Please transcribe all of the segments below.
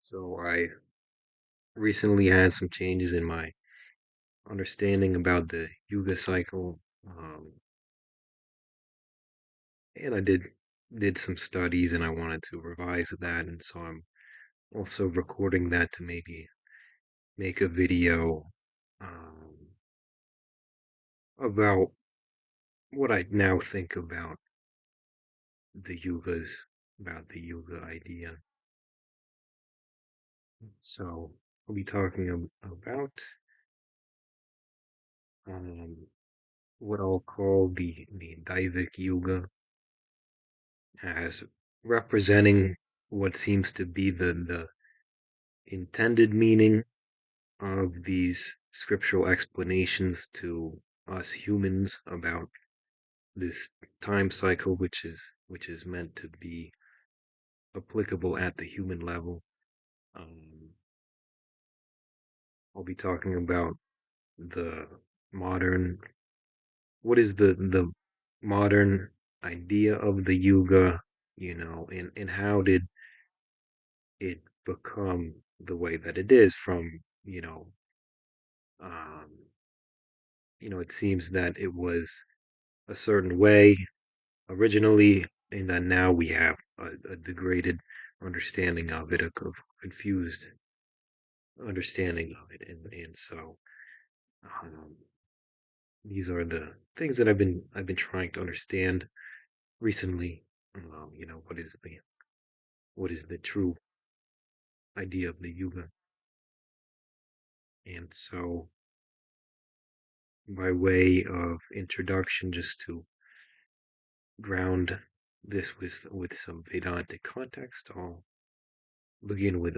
So I recently had some changes in my understanding about the Yuga cycle, and I did some studies, and I wanted to revise that, and so I'm also recording that to maybe make a video about what I now think about the Yugas, about the Yuga idea. So I'll be talking about um, what I'll call the Daivik Yuga as representing what seems to be the intended meaning of these scriptural explanations to us humans about this time cycle, which is meant to be applicable at the human level. Um, I'll be talking about the modern, what is the modern idea of the yuga, and how did it become the way that it is from, um, it seems that it was a certain way originally, and that now we have a degraded understanding of it, a confused understanding of it, and so um, these are the things that I've been trying to understand recently. What is the true idea of the yuga, and so by way of introduction, just to ground this with some Vedantic context, I'll begin with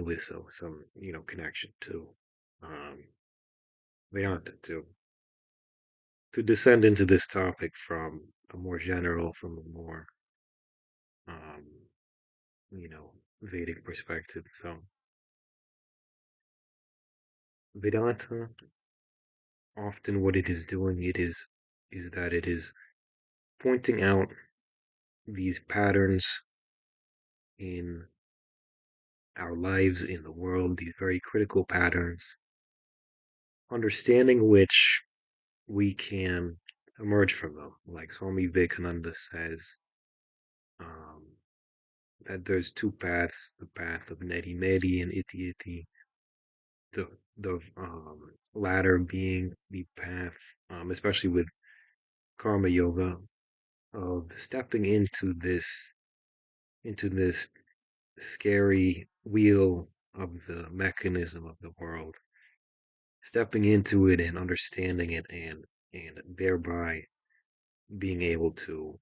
some connection to um, Vedanta to descend into this topic from a more um, Vedic perspective. So Vedanta, often what it is doing, is that it is pointing out these patterns in our lives, in the world, these very critical patterns, understanding which we can emerge from them. Like Swami Vivekananda says, um, that there's two paths: the path of Neti Medi and Iti Iti, the latter being the path, especially with karma yoga, of stepping into this scary wheel of the mechanism of the world, stepping into it and understanding it, and thereby being able to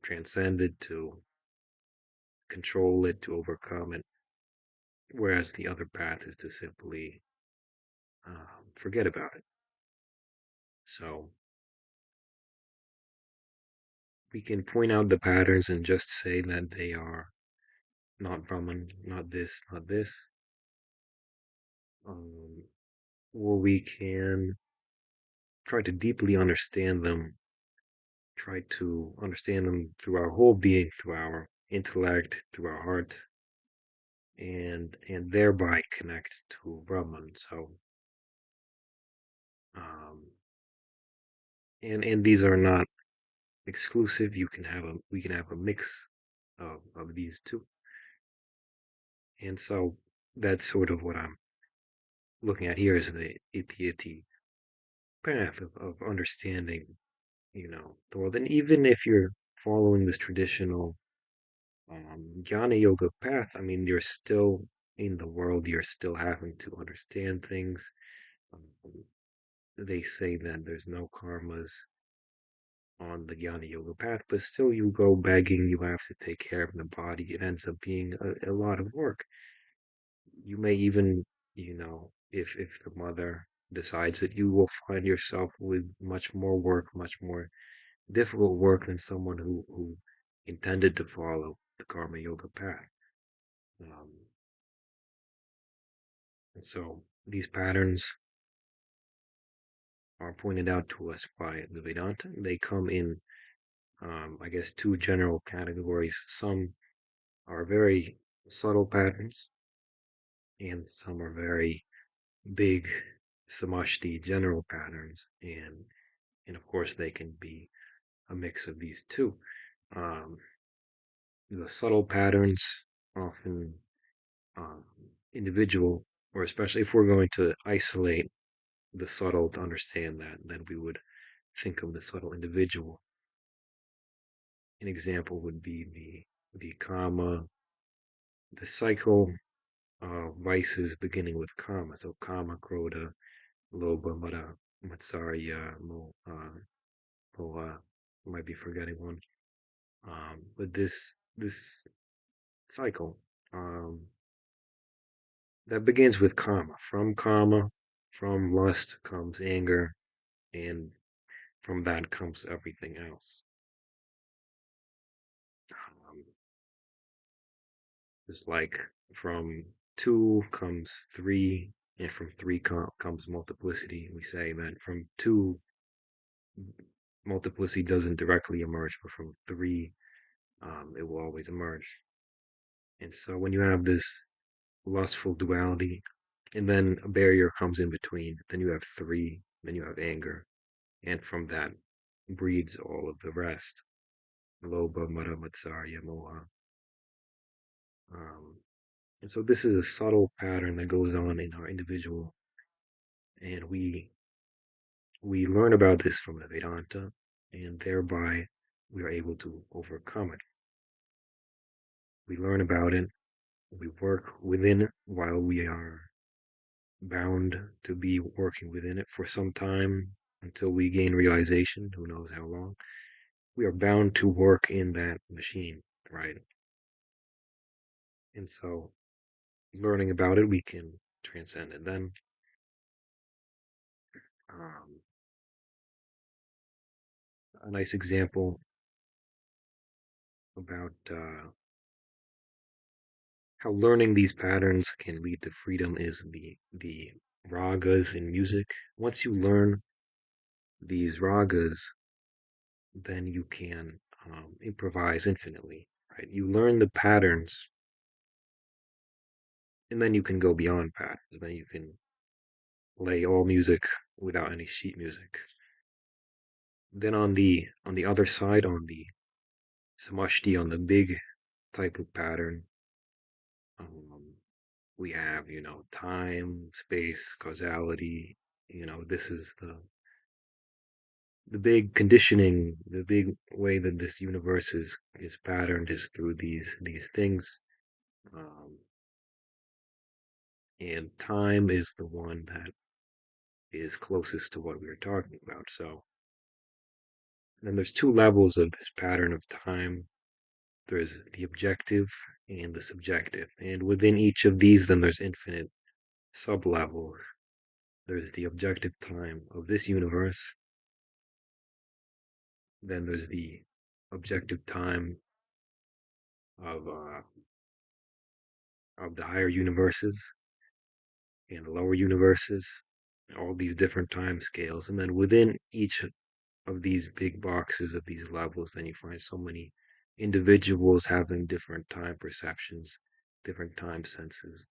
transcend it, to control it, to overcome it. Whereas the other path is to simply forget about it. So we can point out the patterns and just say that they are not Brahman, not this, not this. Um, or we can try to deeply understand them, try to understand them through our whole being, through our intellect, through our heart, and thereby connect to Brahman. So um, and these are not exclusive. We can have a mix of these two. And so that's sort of what I'm looking at here, is the iti path of understanding, the world. And even if you're following this traditional jnana yoga path, I mean, you're still in the world, you're still having to understand things. Um, they say that there's no karmas on the jnana yoga path, but still you go begging, you have to take care of the body. It ends up being a lot of work. You may even, if the mother decides that, you will find yourself with much more work, much more difficult work than someone who intended to follow the karma yoga path. Um, and so these patterns are pointed out to us by the Vedanta. They come in, I guess, two general categories. Some are very subtle patterns, and some are very big samashti general patterns, and of course they can be a mix of these two. Um, the subtle patterns often um, individual, or especially if we're going to isolate the subtle to understand that, then we would think of the subtle individual. An example would be the kama, the cycle of vices beginning with kama. So kama, krodha, lobha, mada, matsarya, moha. I might be forgetting one. But this cycle um, that begins with karma. From lust comes anger, and from that comes everything else. Um, just like from two comes three, and from three comes multiplicity. We say that from two, multiplicity doesn't directly emerge, but from three, it will always emerge. And so when you have this lustful duality, and then a barrier comes in between, then you have three, then you have anger, and from that breeds all of the rest. Lobha, Mada, Matsarya, Moha. Um, and so this is a subtle pattern that goes on in our individual, and we learn about this from the Vedanta, and thereby we are able to overcome it. We learn about it, we work within it while we are bound to be working within it for some time until we gain realization, who knows how long. We are bound to work in that machine, right? And so learning about it, we can transcend it. Then, um, a nice example about how learning these patterns can lead to freedom is the ragas in music. Once you learn these ragas, then you can improvise infinitely, right? You learn the patterns, and then you can go beyond patterns. Then you can play all music without any sheet music. Then on the other side, on the samashti, on the big type of pattern, um, we have, time, space, causality. This is the big conditioning, the big way that this universe is patterned is through these things. Um, and time is the one that is closest to what we were talking about. So then there's two levels of this pattern of time. There's the objective and the subjective. And within each of these, then there's infinite sub-levels. There's the objective time of this universe. Then there's the objective time of uh, of the higher universes and the lower universes, all these different time scales. And then within each of these big boxes of these levels, then you find so many individuals having different time perceptions, different time senses,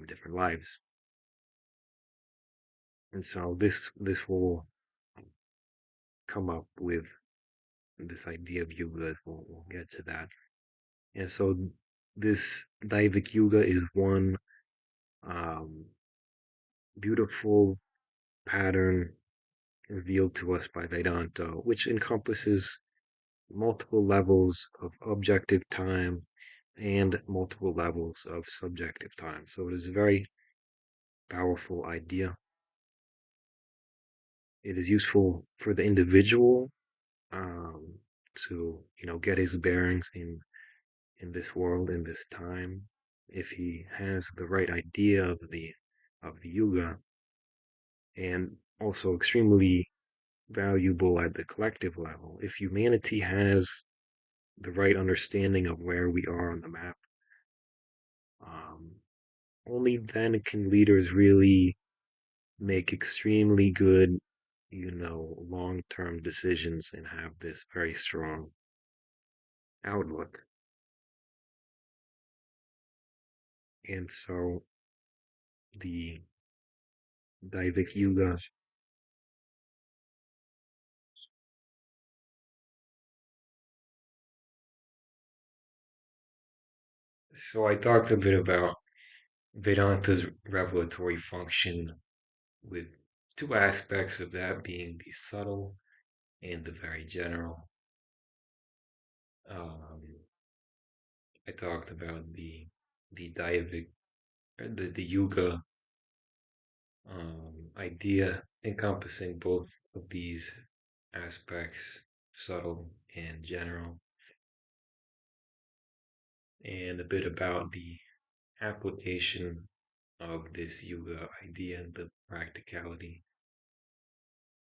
different lives. And so this will come up with this idea of yuga. We'll get to that. And so this Daivik Yuga is one um, beautiful pattern revealed to us by Vedanta, which encompasses multiple levels of objective time and multiple levels of subjective time. So it is a very powerful idea. It is useful for the individual um, to get his bearings in this world, in this time, if he has the right idea of the yuga, and also extremely valuable at the collective level. If humanity has the right understanding of where we are on the map, um, only then can leaders really make extremely good, long-term decisions and have this very strong outlook. And so the Daivik Yuga. So I talked a bit about Vedanta's revelatory function, with two aspects of that being the subtle and the very general. Um, I talked about the Daivik, or the Yuga idea encompassing both of these aspects, subtle and general, and a bit about the application of this Yuga idea and the practicality.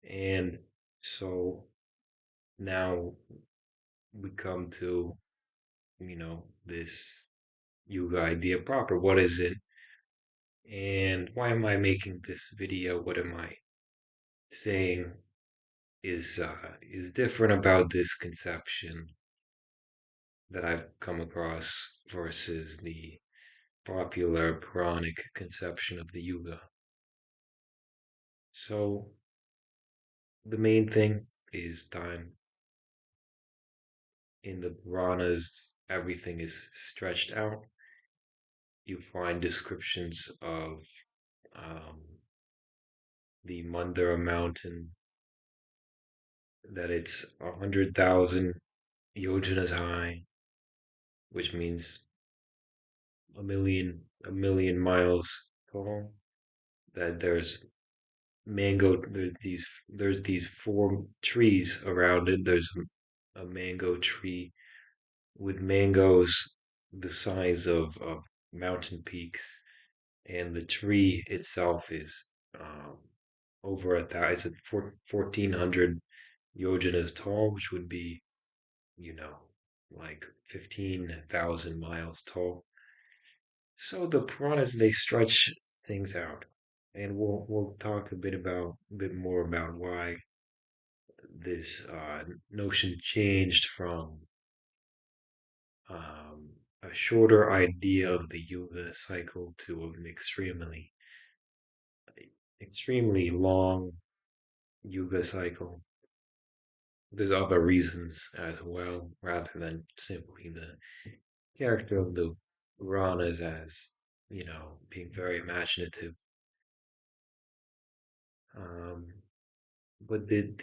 And so now we come to, this Yuga idea proper. What is it? And why am I making this video? What am I saying is different about this conception that I've come across versus the popular Puranic conception of the Yuga? So the main thing is time. In the Puranas, everything is stretched out. You find descriptions of um, the Mandara mountain, that it's 100,000 yojanas high, which means a million miles tall. That there's these four trees around it. There's a mango tree with mangoes the size of mountain peaks, and the tree itself is um, over a thousand, it's at 1,400 yojanas tall, which would be, you know, like 15,000 miles tall. So the Puranas, they stretch things out, and we'll talk a bit more about why this notion changed from um, a shorter idea of the Yuga cycle to an extremely long Yuga cycle. There's other reasons as well, rather than simply the character of the Puranas as, being very imaginative. Um, but the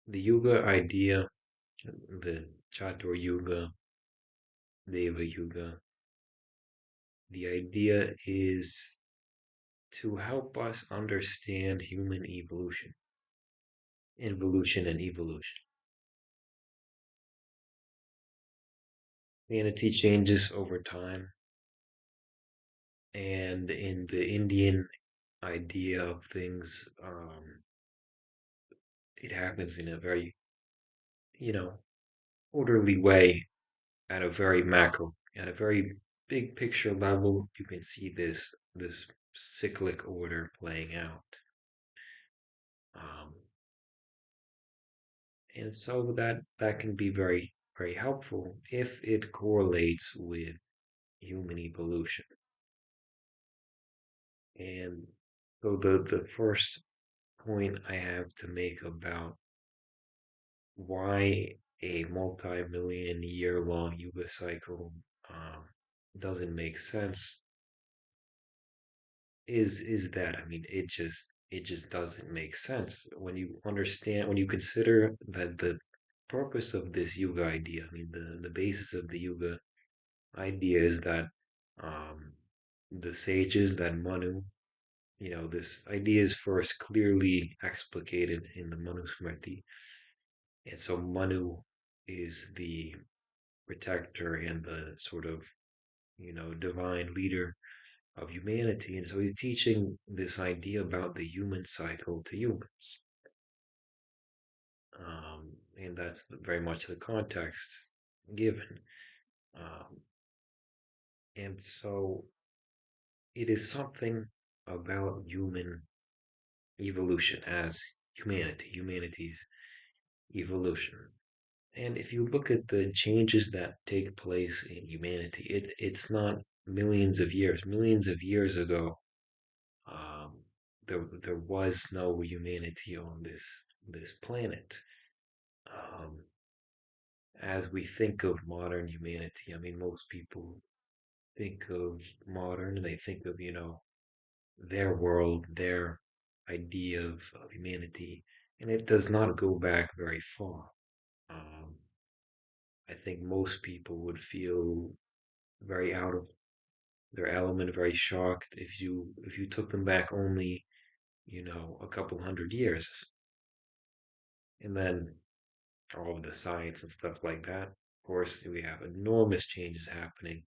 Yuga idea, the Chatur Yuga, Deva Yuga, the idea is to help us understand human evolution and evolution. Humanity changes over time, and in the Indian idea of things, it happens in a very, you know, orderly way at a very big picture level. You can see this cyclic order playing out. Um, and so that can be very, very helpful if it correlates with human evolution. And so the first point I have to make about why a multi-million year long Yuga cycle um, doesn't make sense is that, I mean, it just doesn't make sense when you consider that the purpose of this Yuga idea. I mean, the basis of the Yuga idea is that um, the sages, that Manu, this idea is first clearly explicated in the Manu Smriti. And so Manu is the protector and the sort of, divine leader of humanity. And so he's teaching this idea about the human cycle to humans. And that's very much the context given. Um, and so it is something about human evolution as humanity's evolution. And if you look at the changes that take place in humanity, it's not millions of years ago, um, there was no humanity on this planet. Um, as we think of modern humanity, I mean, most people think of modern, they think of, their world, their idea of humanity, and it does not go back very far. Um, I think most people would feel very out of their element, very shocked if you took them back only, a couple hundred years, and then all of the science and stuff like that. Of course, we have enormous changes happening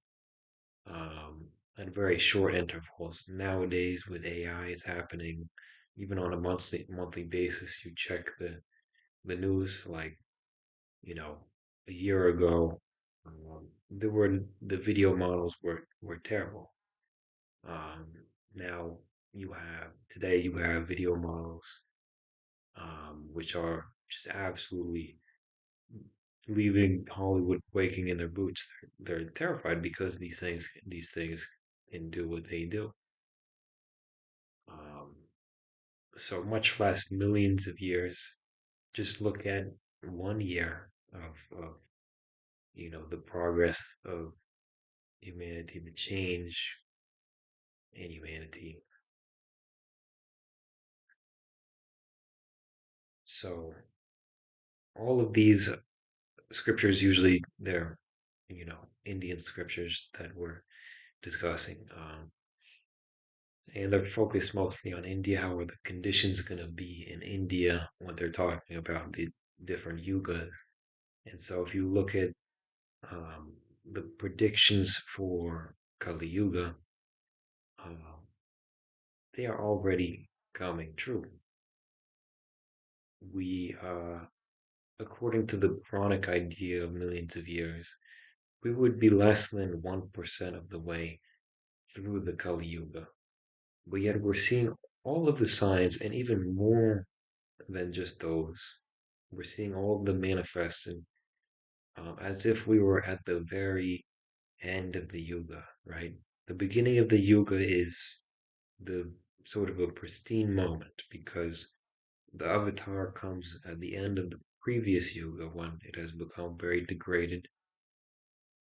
um, at very short intervals. Nowadays, with AI, it's happening even on a monthly basis. You check the news, like you know, a year ago, there were the video models were terrible. Um, now today you have video models which are just absolutely leaving Hollywood quaking in their boots. They're terrified because these things can do what they do. Um, so much less millions of years. Just look at 1 year of the progress of humanity, the change in humanity. So all of these scriptures, usually they're Indian scriptures that we're discussing, and they're focused mostly on India. How are the conditions going to be in India when they're talking about the different yugas? And so if you look at um, the predictions for Kali Yuga, uh, they are already coming true. We, according to the Puranic idea of millions of years, we would be less than 1% of the way through the Kali Yuga. But yet we're seeing all of the signs and even more than just those. We're seeing all of them manifested as if we were at the very end of the Yuga, right? The beginning of the Yuga is the sort of a pristine moment because the avatar comes at the end of the previous Yuga when it has become very degraded,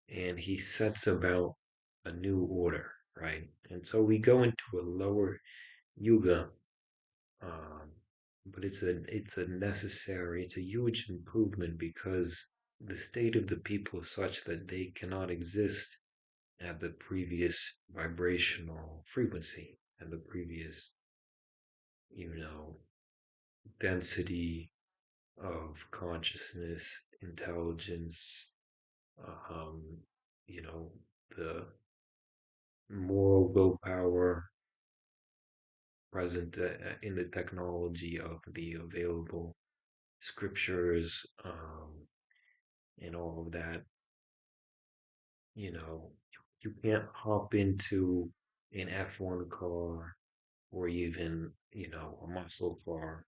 and he sets about a new order, right? And so we go into a lower Yuga, um, but it's a huge improvement because the state of the people is such that they cannot exist at the previous vibrational frequency and the previous, you know, density of consciousness, intelligence, um, you know, the moral willpower present in the technology of the available scriptures, and all of that. You can't hop into an F1 car or even, a muscle car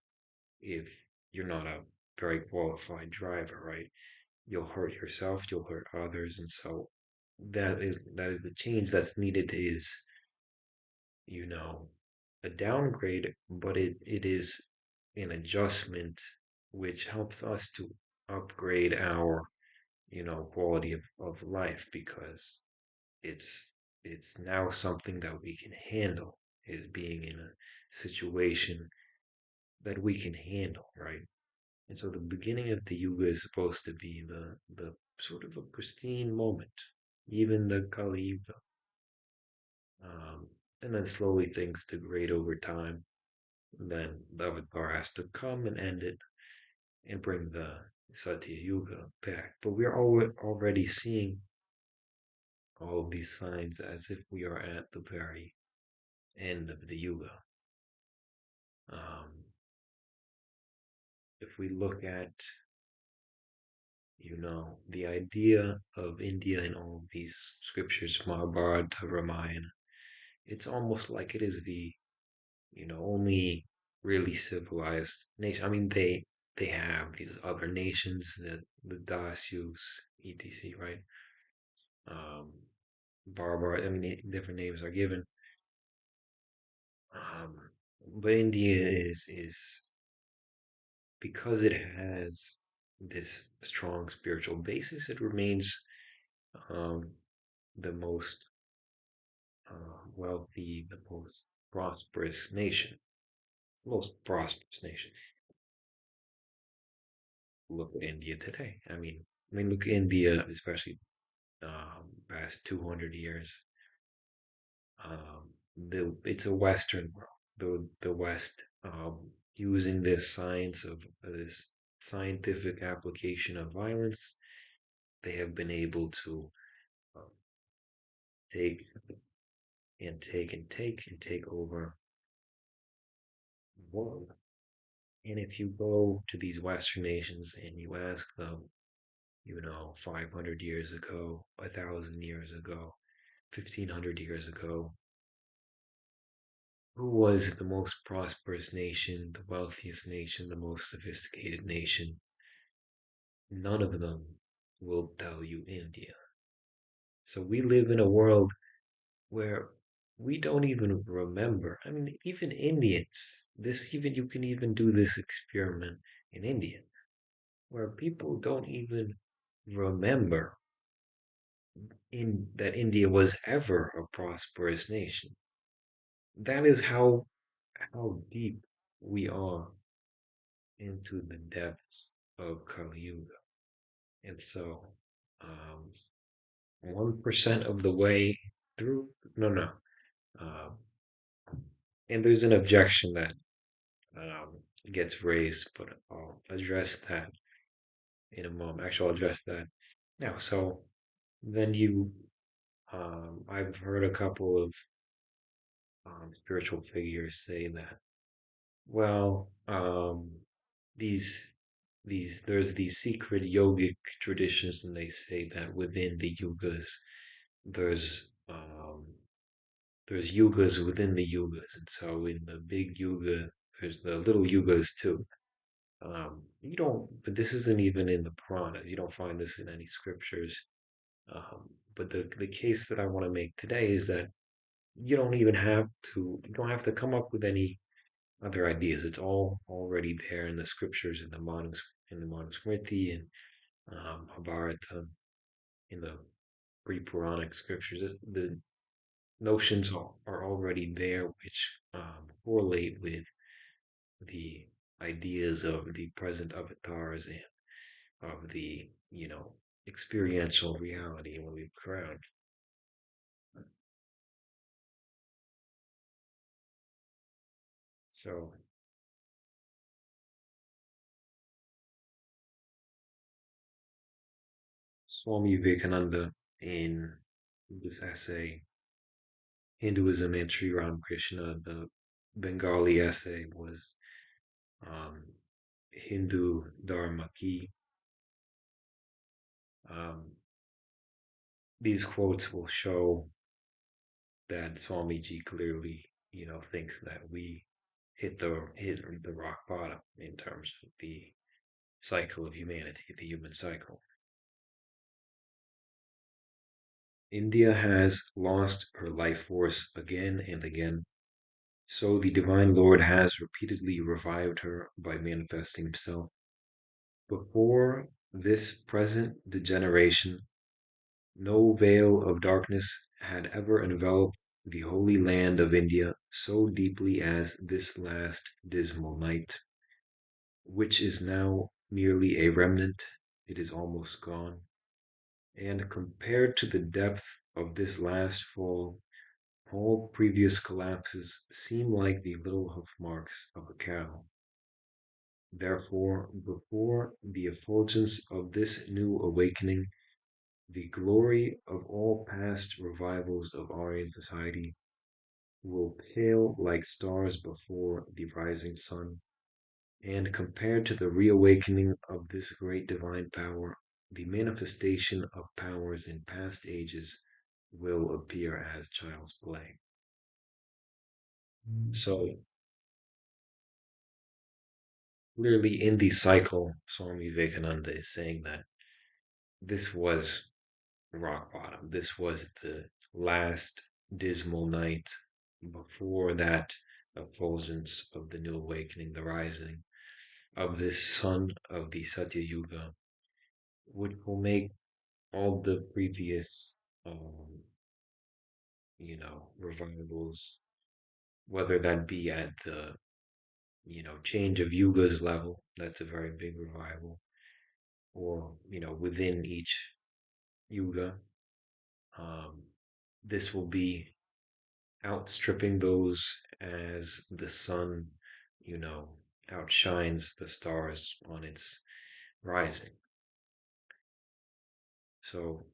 if you're not a very qualified driver, right? You'll hurt yourself, you'll hurt others, and so that is the change that's needed is, you know, a downgrade, but it is an adjustment which helps us to upgrade our, quality of life because it's it's now something that we can handle is being in a situation that we can handle, right? And so the beginning of the yuga is supposed to be the sort of a pristine moment, even the Kali Yuga. And then slowly things degrade over time. Then the avatar has to come and end it and bring the Satya Yuga back. But we're already seeing all of these signs as if we are at the very end of the Yuga. Um, if we look at, the idea of India in all of these scriptures, Mahabharata, Ramayana, it's almost like it is the, only really civilized nation. I mean, they have these other nations, the Dasyus, etc., right? Um, Barbara. I mean, different names are given. Um, but India is because it has this strong spiritual basis, it remains um, the most wealthy, the most prosperous nation, the most prosperous nation. Look at India today. I mean, look at India, especially past 200 years. It's a Western world. The West, using this science of this scientific application of violence, they have been able to um, take and take over the world. And if you go to these Western nations and you ask them, 500 years ago, 1,000 years ago, 1,500 years ago, who was the most prosperous nation, the wealthiest nation, the most sophisticated nation? None of them will tell you India. So we live in a world where we don't even remember. I mean, even Indians, you can even do this experiment in India, where people don't even remember in that India was ever a prosperous nation. That is how deep we are into the depths of Kali Yuga. And so, 1% of the way through, no, no. Um, and there's an objection that um, gets raised, but I'll address that in a moment. Actually, I'll address that now. So then I've heard a couple of spiritual figures say that, well, these there's these secret yogic traditions, and they say that within the yugas, there's yugas within the yugas, and so in the big yuga, there's the little yugas too. You don't, but this isn't even in the Puranas. You don't find this in any scriptures. But the case that I want to make today is that you don't have to come up with any other ideas. It's all already there in the scriptures, in the Manusmriti and Bharata, in the pre-Puranic scriptures. The notions are already there, which correlate with the ideas of the present avatars and of the, experiential reality when we ground. So Swami Vivekananda, in this essay, Hinduism and Sri Ramakrishna, the Bengali essay was um, Hindu Dharma Ki. Um, these quotes will show that Swamiji clearly, thinks that we hit the rock bottom in terms of the cycle of humanity, the human cycle. India has lost her life force again and again, so the Divine Lord has repeatedly revived her by manifesting himself. Before this present degeneration, no veil of darkness had ever enveloped the holy land of India so deeply as this last dismal night, which is now merely a remnant. It is almost gone. And compared to the depth of this last fall, all previous collapses seem like the little hoof marks of a cow. Therefore, before the effulgence of this new awakening, the glory of all past revivals of Aryan society will pale like stars before the rising sun, and compared to the reawakening of this great divine power, the manifestation of powers in past ages will appear as child's play. So clearly, in the cycle, Swami Vivekananda is saying that this was rock bottom. This was the last dismal night before that effulgence of the new awakening, the rising of this sun of the Satya Yuga, which will make all the previous, um, revivals, whether that be at the, change of yugas level, that's a very big revival, or, within each yuga, um, this will be outstripping those as the sun, you know, outshines the stars on its rising. So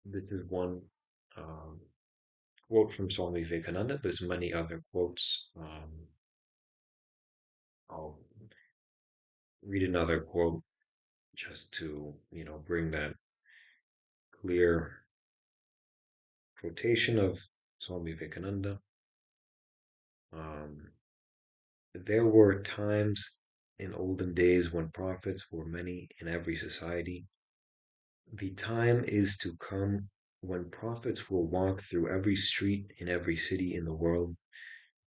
this is one um, quote from Swami Vivekananda. There's many other quotes. I'll read another quote just to, bring that clear quotation of Swami Vivekananda. Um, there were times in olden days when prophets were many in every society. The time is to come when prophets will walk through every street in every city in the world.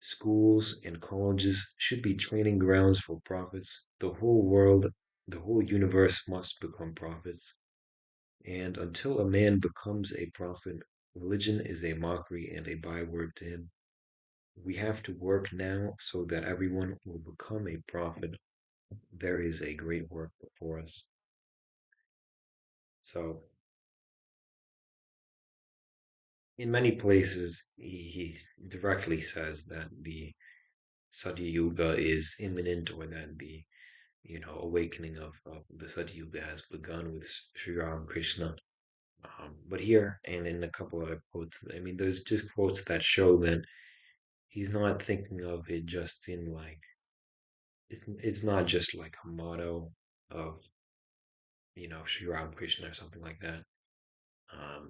Schools and colleges should be training grounds for prophets. The whole world, the whole universe must become prophets. And until a man becomes a prophet, religion is a mockery and a byword to him. We have to work now so that everyone will become a prophet. There is a great work before us. So, in many places, he directly says that the Satya Yuga is imminent, or that the awakening of the Satya Yuga has begun with Sri Ramakrishna. But here and in a couple other quotes, I mean, there's just quotes that show that he's not thinking of it just in like it's not just like a motto of Sri Ramakrishna or something like that.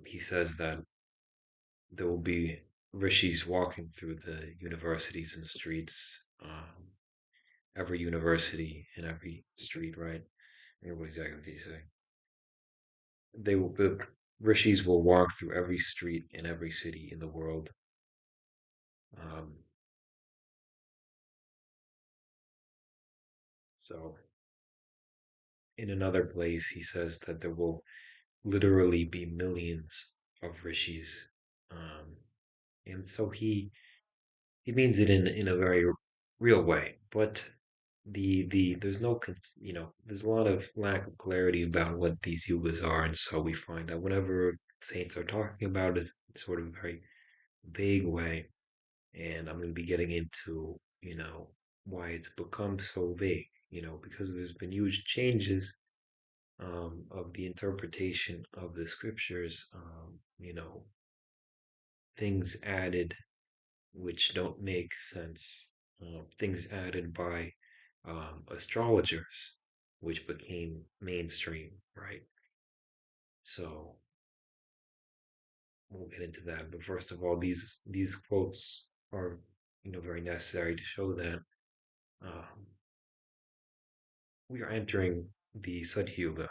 He says that there will be rishis walking through the universities and streets, every university and every street, right? I don't know exactly what he say. The rishis will walk through every street in every city in the world. Um, so in another place, he says that there will literally be millions of rishis. Um, and so he means it in a very real way. But the there's no there's a lot of lack of clarity about what these yugas are, and so we find that whenever saints are talking about it, it's sort of a very vague way. And I'm going to be getting into why it's become so vague. Because there's been huge changes of the interpretation of the scriptures. Things added which don't make sense. Things added by astrologers, which became mainstream, right? So we'll get into that. But first of all, these quotes are very necessary to show that um, we are entering the Satyuga.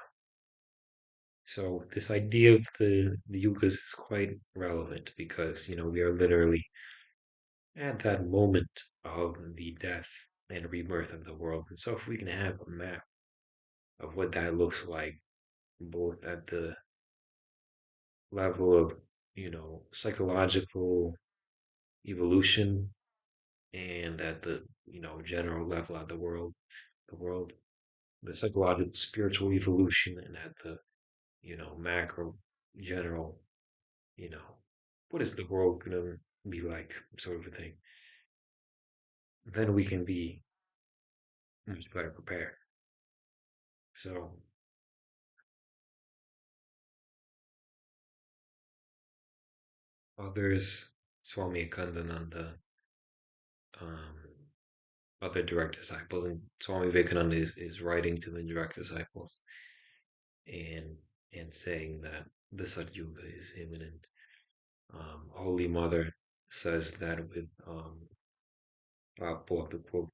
So this idea of the yugas is quite relevant because we are literally at that moment of the death and rebirth of the world. And so if we can have a map of what that looks like, both at the level of, psychological evolution and at the, general level of the world, the psychological, spiritual evolution, and at the, macro, general, you know, what is the world going to be like, sort of a thing, then we can be much better prepared. So, others, Swami Kandananda, um, other direct disciples, and Swami Vivekananda is writing to the direct disciples and saying that the Satyuga is imminent. Holy Mother says that with I'll pull up the quote.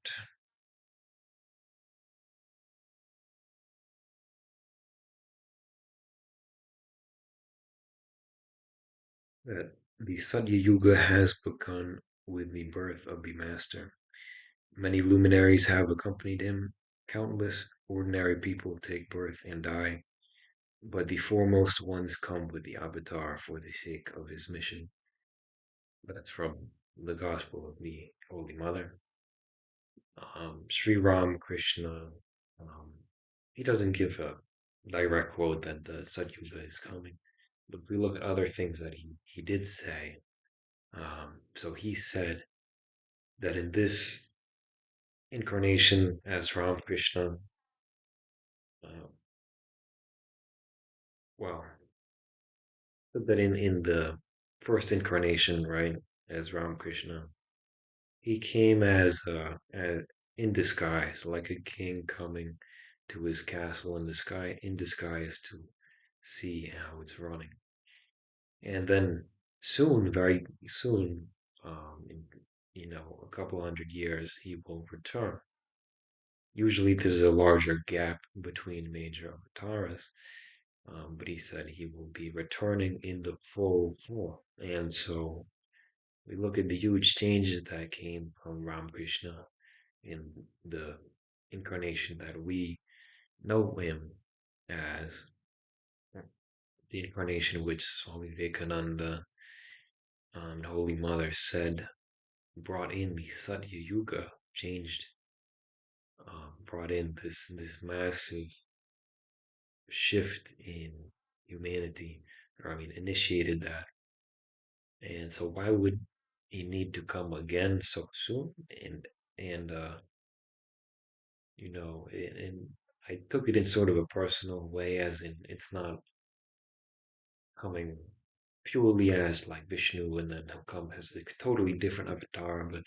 that the Satya Yuga has begun with the birth of the Master. Many luminaries have accompanied him. Countless ordinary people take birth and die, but the foremost ones come with the Avatar for the sake of his mission. That's from the Gospel of the Holy Mother. Sri Ram Krishna, um, he doesn't give a direct quote that the Satyuga is coming, but we look at other things that he did say. So he said that in this incarnation as Ram Krishna, uh, well, that in the first incarnation, right, as Ram Krishna, he came as in disguise, like a king coming to his castle in the sky, in disguise to see how it's running. And then soon, very soon, in a couple hundred years, he will return. Usually, there's a larger gap between major avatars, but he said he will be returning in the full form. And so we look at the huge changes that came from Ramakrishna in the incarnation that we know him as, the incarnation which Swami Vivekananda, the Holy Mother, said brought in the Satya Yuga, changed, brought in this massive shift in humanity, or I mean, initiated that. And so, why would he need to come again so soon? And and I took it in sort of a personal way, as in it's not coming purely as like Vishnu, and then he'll come as a totally different avatar, but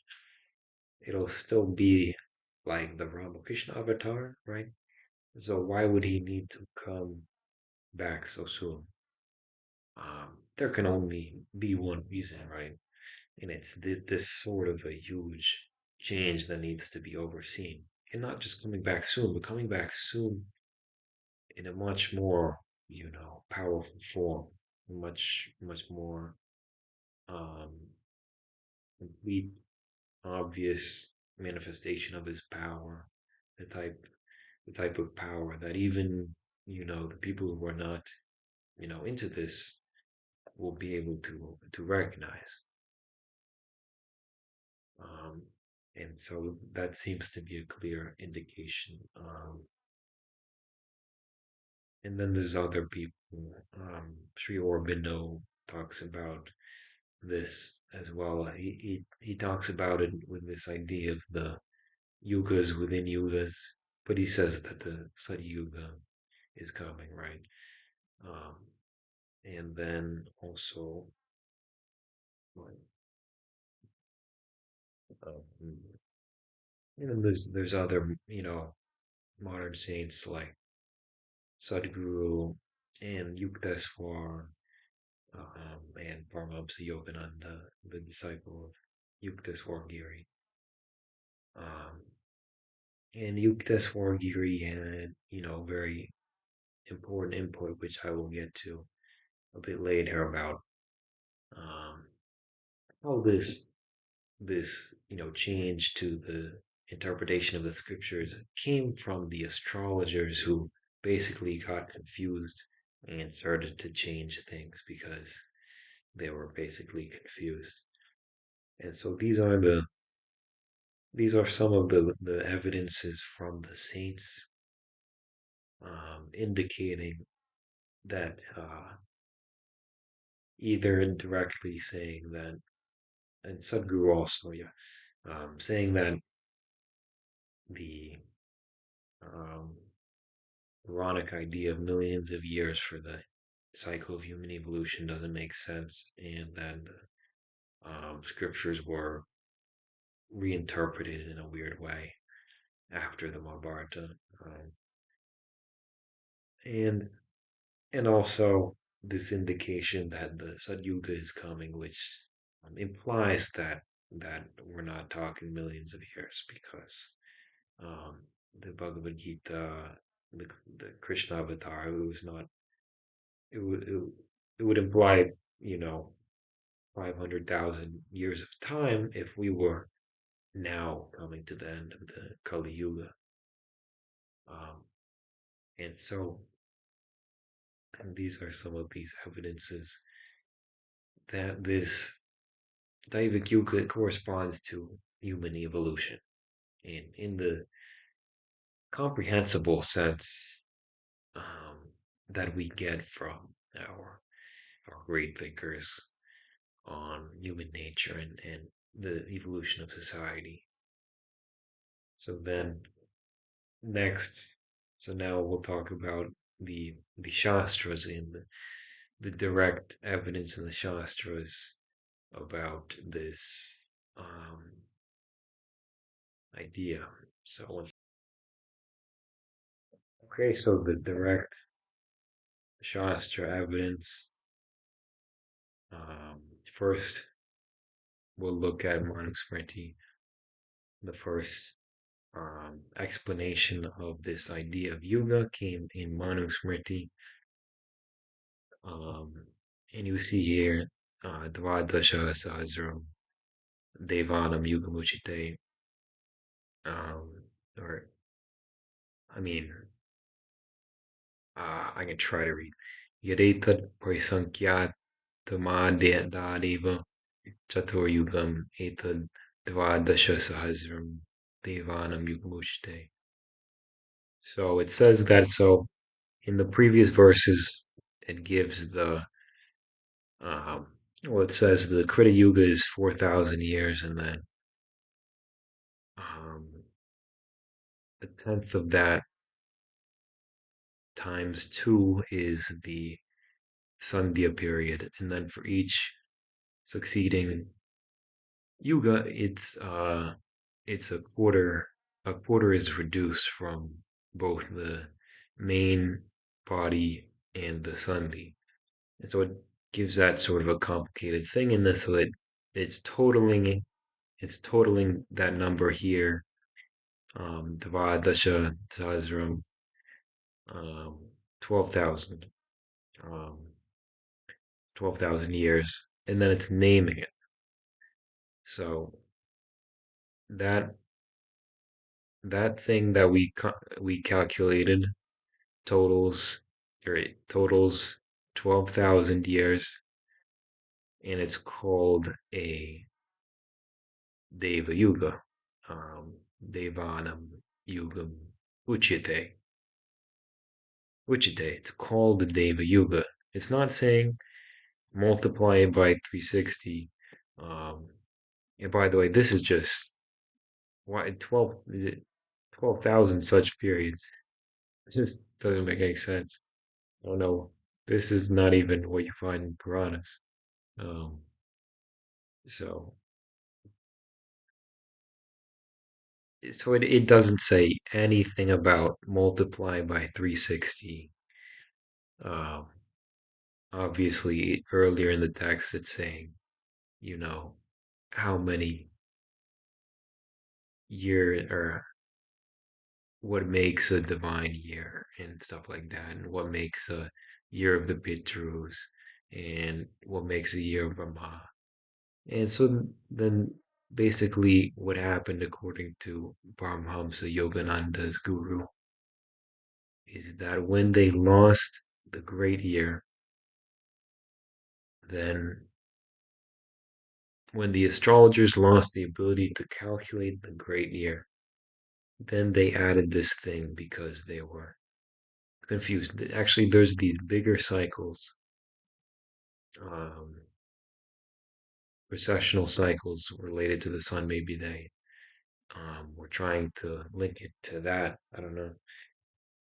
it'll still be like the Ramakrishna avatar, right? So why would he need to come back so soon? There can only be one reason, right? And it's this sort of a huge change that needs to be overseen. And not just coming back soon, but coming back soon in a much more, powerful form, much more um, complete, obvious manifestation of his power, the type, the type of power that even, the people who are not, into this will be able to recognize. Um, and so that seems to be a clear indication. And then there's other people. Sri Aurobindo talks about this as well. He talks about it with this idea of the yugas within yugas, but he says that the Sat Yuga is coming, right? Um, and then also, like, um, there's other modern saints like Sadhguru and Yukteswar, and Paramahamsa Yogananda, the disciple of Yukteswar Giri. Um, and Yukteswar Giri had, very important input, which I will get to a bit later about um, how this change to the interpretation of the scriptures came from the astrologers who basically got confused and started to change things because they were basically confused. And so these are some of the evidences from the saints, indicating that, either indirectly saying that, and Sadhguru also, yeah, saying that the um, Quranic idea of millions of years for the cycle of human evolution doesn't make sense, and that scriptures were reinterpreted in a weird way after the Mahabharata, and and also this indication that the Satyuga is coming, which implies that we're not talking millions of years, because um, the Bhagavad Gita, the, the Krishna avatar, it was not, it would imply, you know 500,000 years of time if we were now coming to the end of the Kali Yuga. Um, and so and these are some of these evidences that this Daivic Yuga corresponds to human evolution. And in the comprehensible sense that we get from our great thinkers on human nature and the evolution of society. So then next, so now we'll talk about the Shastras and the direct evidence in the Shastras about this um, idea. So okay, so the direct Shastra evidence. Um, First, we'll look at Manusmriti, the first explanation of this idea of Yuga came in Manusmriti. Um, and you see here, Dvadasha Sahasram Devanam Yugamuchite. Um, or, I mean, I can try to read. Yadetat Parisankyat Dadeva Chatur Yugam Etad Dvadasha Sahasram Devanam Yugamuchite. So it says that so in the previous verses, it gives the um, well, it says the Krita Yuga is 4,000 years, and then um, a tenth of that times two is the Sandhya period, and then for each succeeding Yuga, it's a quarter. A quarter is reduced from both the main body and the Sandhi. And so it gives that sort of a complicated thing in this. So it's totaling it's totaling that number here, Devadasha Sahasram, 12,000, um, 12,000 years, and then it's naming it. So that that thing that we calculated totals or it totals 12,000 years, and it's called a Deva Yuga, Devanam Yugam Uchite. Uchite. It's called the Deva Yuga. It's not saying multiply it by 360. Um, and by the way, this is just why 12,000 such periods. It just doesn't make any sense. Oh no, this is not even what you find in Puranas. Um, so it doesn't say anything about multiply by 360. Um, Obviously, earlier in the text, it's saying, you know, how many year or what makes a divine year and stuff like that, and what makes a year of the Pitrus, and what makes a year of Brahma. And so then basically what happened according to Paramahamsa Yogananda's guru is that when they lost the great year, then when the astrologers lost the ability to calculate the great year, then they added this thing because they were confused. Actually, there's these bigger cycles, um, processional cycles related to the sun. Maybe they were trying to link it to that. I don't know.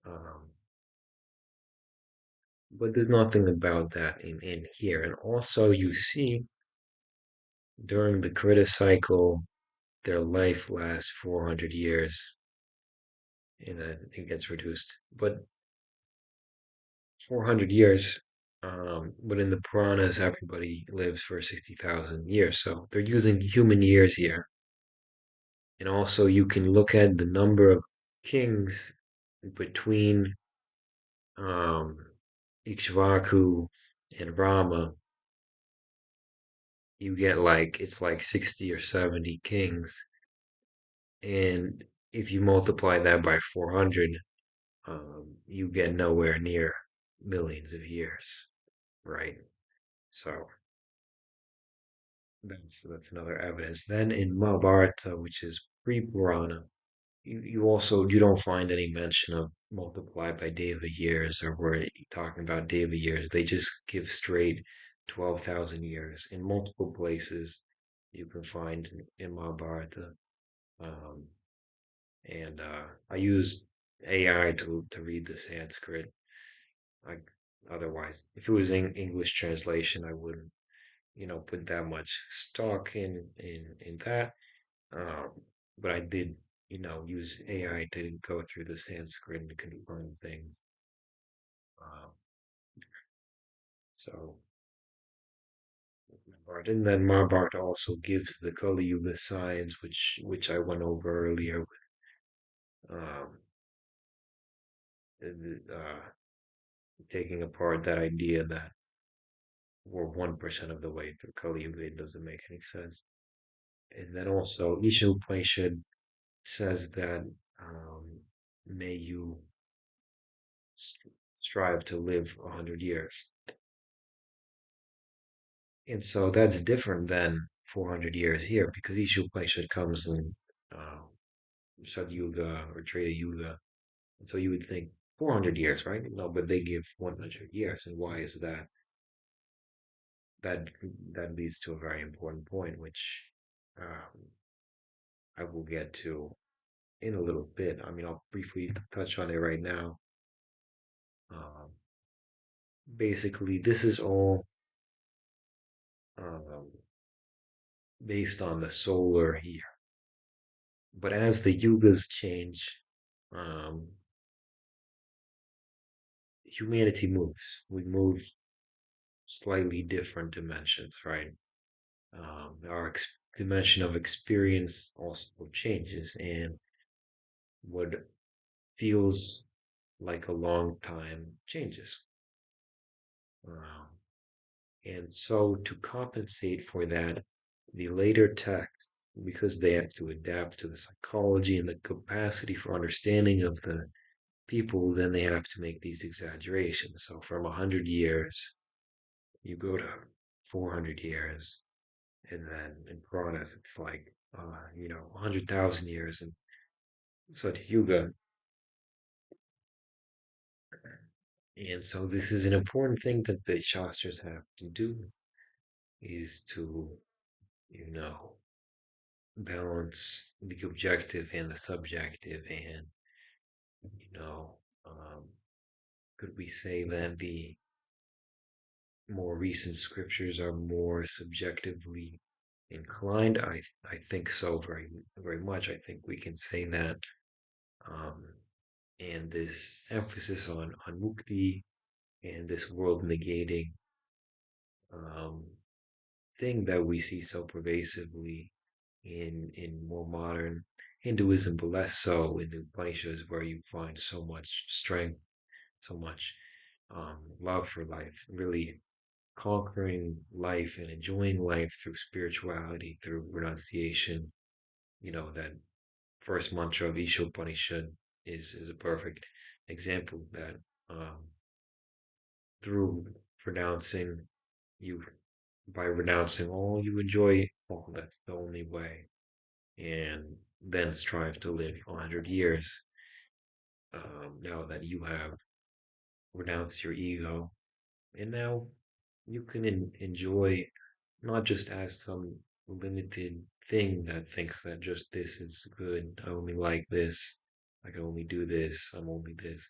Um, but there's nothing about that in here. And also, you see, during the Krita cycle, their life lasts 400 years, and then it gets reduced. But 400 years, but in the Puranas, everybody lives for 60,000 years. So they're using human years here. And also, you can look at the number of kings between um, Ikshvaku and Rama, you get like it's like 60 or 70 kings, and if you multiply that by 400, you get nowhere near millions of years, right? So that's another evidence. Then in Mahabharata, which is pre-Purana, you don't find any mention of multiplied by Deva years or where talking about Deva years. They just give straight 12,000 years in multiple places you can find in Mahabharata. Um, and I used AI to read the Sanskrit. I otherwise, if it was in English translation, I wouldn't, put that much stock in that. Um, but I did, use AI to go through the Sanskrit and confirm things. Um, so, and then Mahabharata also gives the Kali Yuga signs, which I went over earlier, um, taking apart that idea that we're 1% of the way through Kali Yuga. It doesn't make any sense. And then also, Isha Upanishad says that may you strive to live 100 years. And so that's different than 400 years here because each Upanishad comes in uh, Satya Yuga or Treta Yuga. And so you would think 400 years, right? No, but they give 100 years. And why is that? That that leads to a very important point, which um, I will get to in a little bit. I mean, I'll briefly touch on it right now. Um, Basically, this is all um, based on the solar year. But as the yugas change, um, humanity moves. We move slightly different dimensions, right? Our dimension of experience also changes, and what feels like a long time changes. Um, and so, to compensate for that, the later texts, because they have to adapt to the psychology and the capacity for understanding of the people, then they have to make these exaggerations. So, from 100 years, you go to 400 years, and then in Puranas, it's like, 100,000 years. And Satya Yuga. And so this is an important thing that the Shastras have to do is to, you know, balance the objective and the subjective. And, you know, um, could we say that the more recent scriptures are more subjectively inclined? I think so very, very much. I think we can say that. Um, and this emphasis on mukti and this world negating um, thing that we see so pervasively in more modern Hinduism, but less so in the Upanishads, where you find so much strength, so much love for life, really conquering life and enjoying life through spirituality, through renunciation. That first mantra of Isha Upanishad is a perfect example that um, through renouncing you by renouncing all you enjoy, all that's the only way, and then strive to live 100 years now that you have renounced your ego, and now you can enjoy not just as some limited thing that thinks that just this is good, I only like this, I can only do this, I'm only this.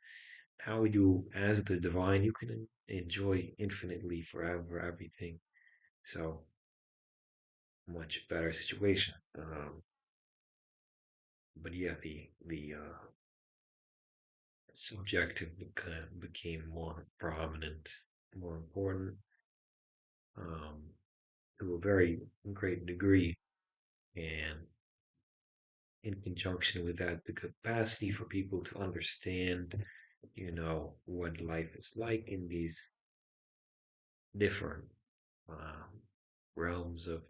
How you, as the divine, you can enjoy infinitely forever everything. So much better situation. But yeah, the subjective became more prominent, more important, um, to a very great degree, and in conjunction with that, the capacity for people to understand, what life is like in these different um, realms of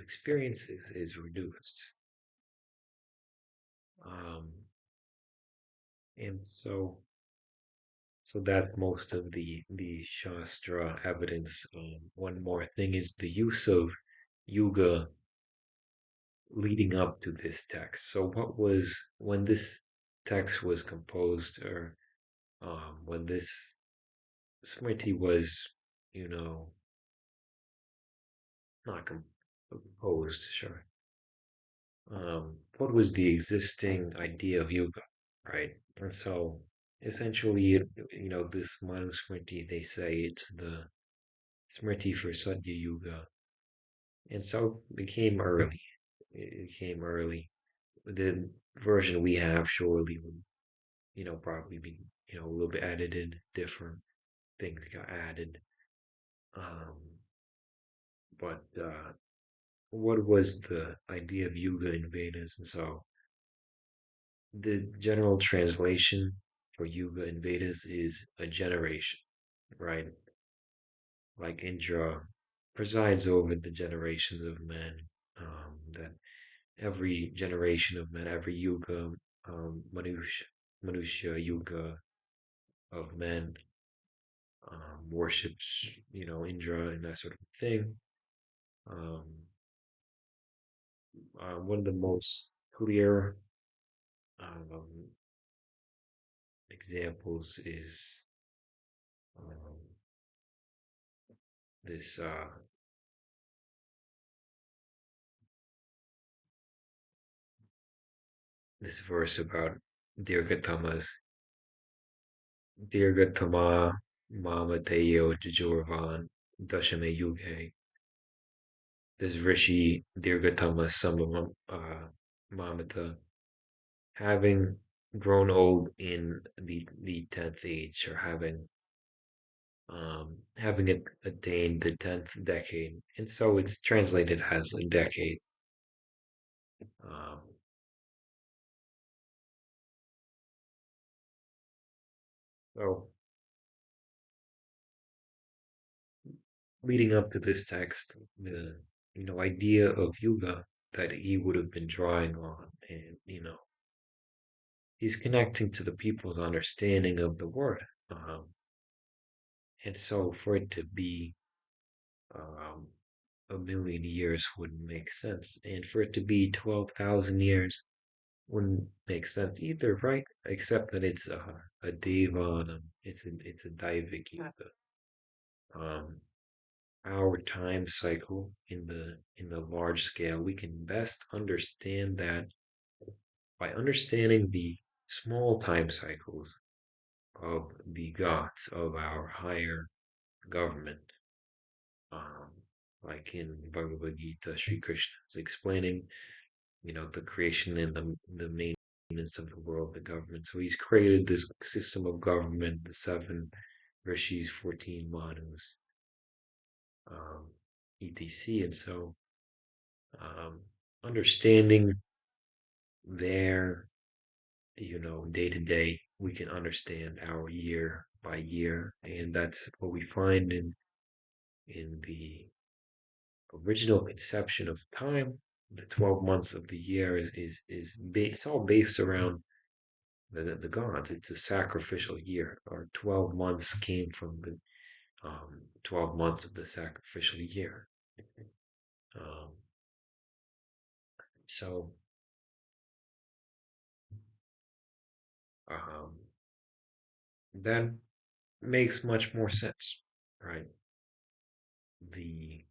experiences is reduced. Um, and so that's most of the Shastra evidence. One more thing is the use of Yuga leading up to this text. So what was when this text was composed, or when this Smriti was, you know, not composed, sure. What was the existing idea of yoga, right? And so essentially, this Manu Smriti, they say it's the Smriti for Satya Yuga. And so it came early. It came early. The version we have surely would, probably be, a little bit edited, different things got added. Um, but what was the idea of Yuga in Vedas? And so the general translation for Yuga in Vedas is a generation, right? Like Indra presides over the generations of men. That every generation of men, every yuga, Manusha yuga of men, worships, Indra and that sort of thing. Um, one of the most clear um, examples is um, this verse about Dirgatamas, Dirgatama Mamateyo Jajurvan Dashame Yuge. This Rishi Dirgatama Sambhavam Mamata, having grown old in the 10th age, or having attained the 10th decade. And so it's translated as a decade. Um, so leading up to this text, the idea of yuga that he would have been drawing on, and he's connecting to the people's understanding of the word. And so for it to be um, a million years wouldn't make sense, and for it to be 12,000 years wouldn't make sense either, right? Except that it's a Deva, it's a Daivik yuga. Um, our time cycle in the large scale, we can best understand that by understanding the small time cycles of the gods of our higher government. Um, like in Bhagavad Gita, Sri Krishna is explaining, the creation and the maintenance of the world, the government. So he's created this system of government, the seven rishis, 14 manus, um, etc. And so um, understanding their, day to day, we can understand our year by year, and that's what we find in the original conception of time. The 12 months of the year it's all based around the gods. It's a sacrificial year. Our 12 months came from the 12 months of the sacrificial year. Um, so um, that makes much more sense, right? The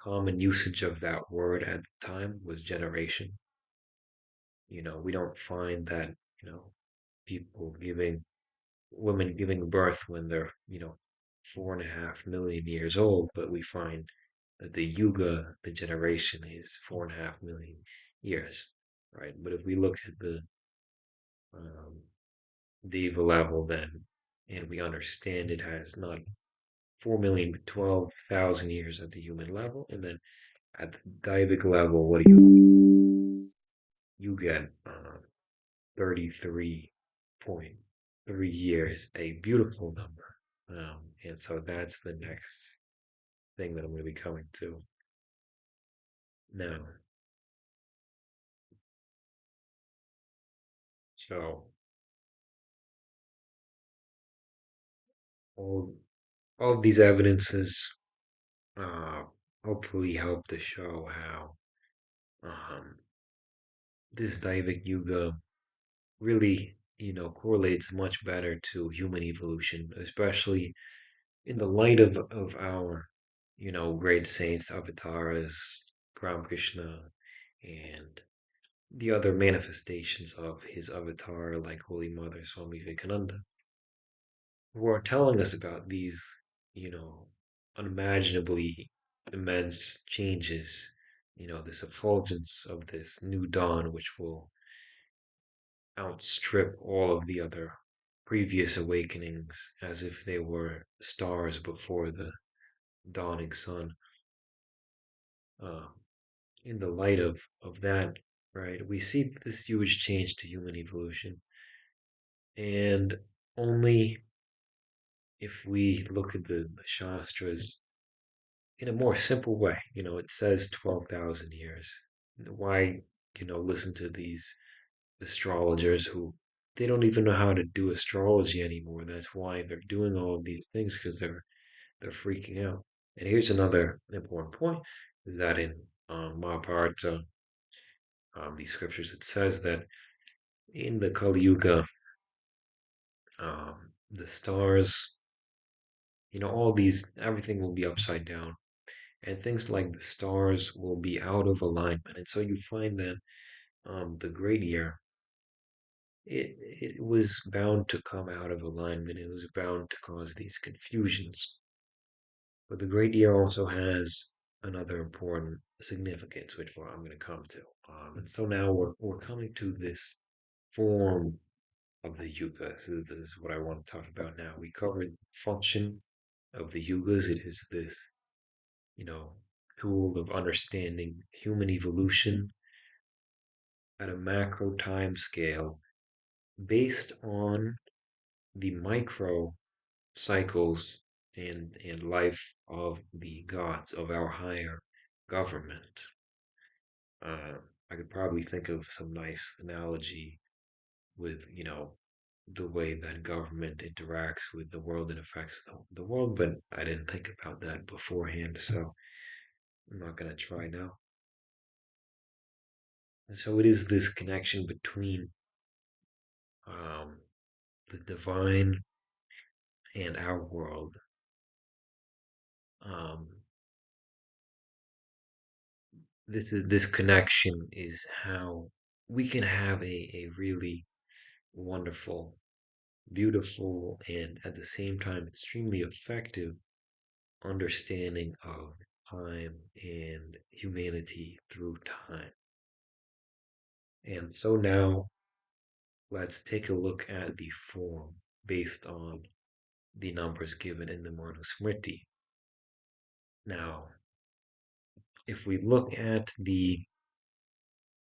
common usage of that word at the time was generation. We don't find that, you know, people giving women giving birth when they're, 4.5 million years old, but we find that the Yuga, the generation, is 4.5 million years, right? But if we look at the um, Deva level, then, and we understand it has not 4 million, but 12,000 years at the human level, and then at the Daivic level, what do you get? 33.3 years, a beautiful number. And so that's the next thing that I'm going to be coming to now. So all all of these evidences uh, hopefully help to show how um, this Daivic Yuga really, correlates much better to human evolution, especially in the light of our, great saints, avatars, Krishna, and the other manifestations of his avatar, like Holy Mother Swami Vivekananda, who are telling us about these, you know, unimaginably immense changes, this effulgence of this new dawn, which will outstrip all of the other previous awakenings as if they were stars before the dawning sun. Uh, in the light of that, right, we see this huge change to human evolution. And only if we look at the Shastras in a more simple way, it says 12,000 years. Why, listen to these astrologers who they don't even know how to do astrology anymore. That's why they're doing all of these things because they're freaking out. And here's another important point: is that in Mahabharata, these scriptures, it says that in the Kali Yuga, the stars, all these, everything will be upside down, and things like the stars will be out of alignment. And so you find that the great year, it was bound to come out of alignment. It was bound to cause these confusions. But the great year also has another important significance, which I'm going to come to. And so now we're coming to this form of the yuga. So this is what I want to talk about now. We covered function of the yugas. It is this, you know, tool of understanding human evolution at a macro time scale based on the micro cycles and life of the gods of our higher government. Uh, I could probably think of some nice analogy with, the way that government interacts with the world and affects the world, but I didn't think about that beforehand, so I'm not going to try now. And so it is this connection between um, the divine and our world. Um, this connection is how we can have a really wonderful, beautiful, and at the same time extremely effective understanding of time and humanity through time. And so now let's take a look at the form based on the numbers given in the Manusmriti. Now, if we look at the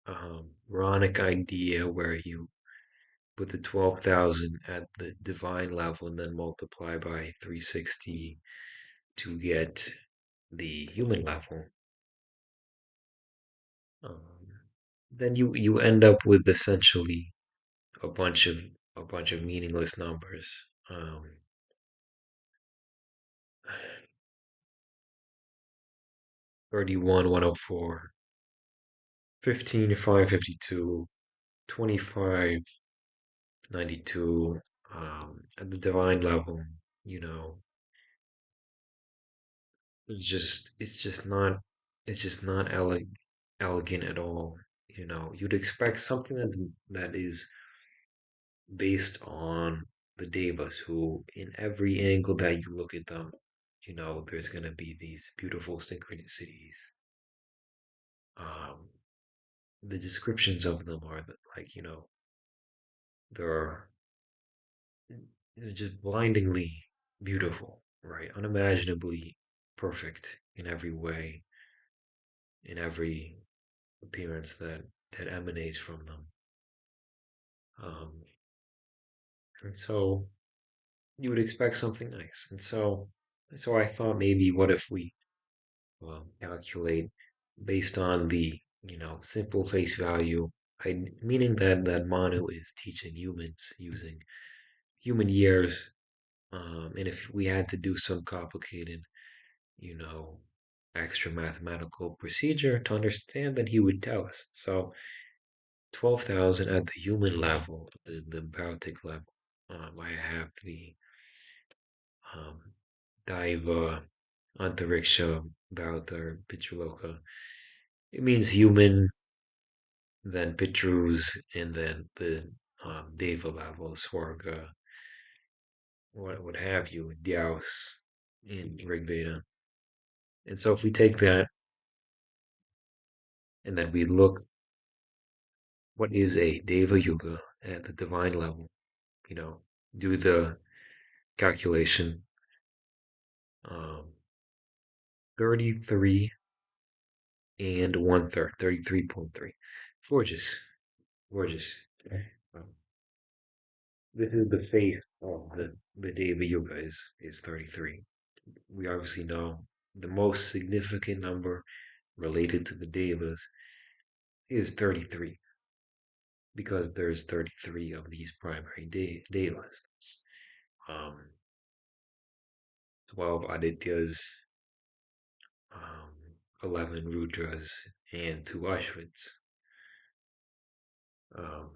Quranic idea where you put the 12,000 at the divine level and then multiply by 360 to get the human level, um, then you end up with essentially a bunch of a bunch of meaningless numbers. Um, 31, 104, 15, 552, 25, 92. At the divine level, you know, it's just not elegant at all. You'd expect something that is based on the Devas, who in every angle that you look at them, there's gonna be these beautiful synchronicities. Um, the descriptions of them are like, they're just blindingly beautiful, right? Unimaginably perfect in every way, in every appearance that emanates from them. Um, and so you would expect something nice. And so I thought maybe what if we calculate based on the simple face value. Meaning that Manu is teaching humans using human years. And if we had to do some complicated, you know, extra mathematical procedure to understand, then he would tell us. So 12,000 at the human level, the Baltic level. I have the um, Deva, Antariksha, Bautar, Pichuloka. It means human, then Pitrus, and then the Deva level, Swarga, what have you, Dyaus in Rig Veda. And so if we take that and then we look what is a Deva Yuga at the divine level, you know, do the calculation. Um, 33 and one third, 33.3. Gorgeous, gorgeous. Um, this is the face of the Deva Yuga is 33. We obviously know the most significant number related to the Devas is 33 because there's 33 of these primary Devas. Um, 12 Adityas, um, 11 Rudras, and 2 Ashwins. Um,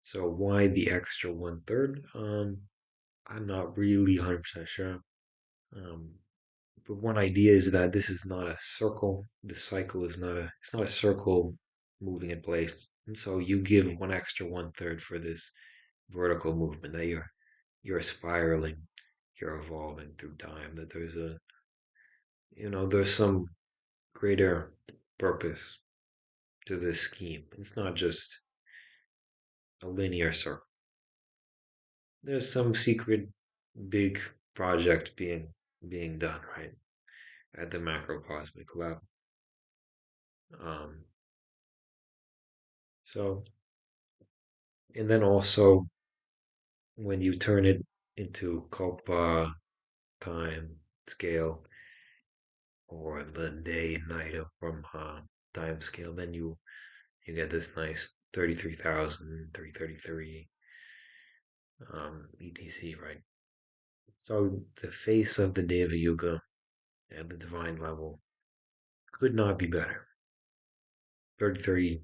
so why the extra one third? I'm not really 100% sure. Um, but one idea is that this is not a circle. The cycle is not a it's not a circle moving in place. And so you give one extra one third for this vertical movement that you're spiraling, you're evolving through time, that there's there's some greater purpose to this scheme. It's not just a linear circle. There's some secret big project being done, right? At the macrocosmic level. Um, so, and then also when you turn it into Kalpa time scale or the day and night of Brahma time scale, then you get this nice 33,000, 333 etc, right? So the face of the Deva Yuga at the divine level could not be better. 33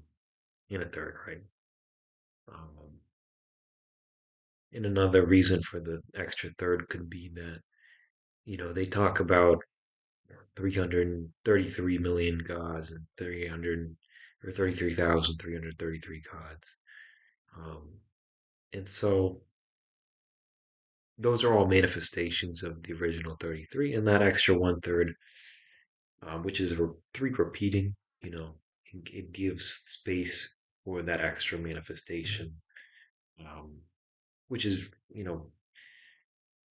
and a third, right? Um, and another reason for the extra third could be that, they talk about 333 million gods and 300 or 33,333 gods. Um, and so those are all manifestations of the original 33, and that extra one third, which is three repeating, it gives space for that extra manifestation, um, which is,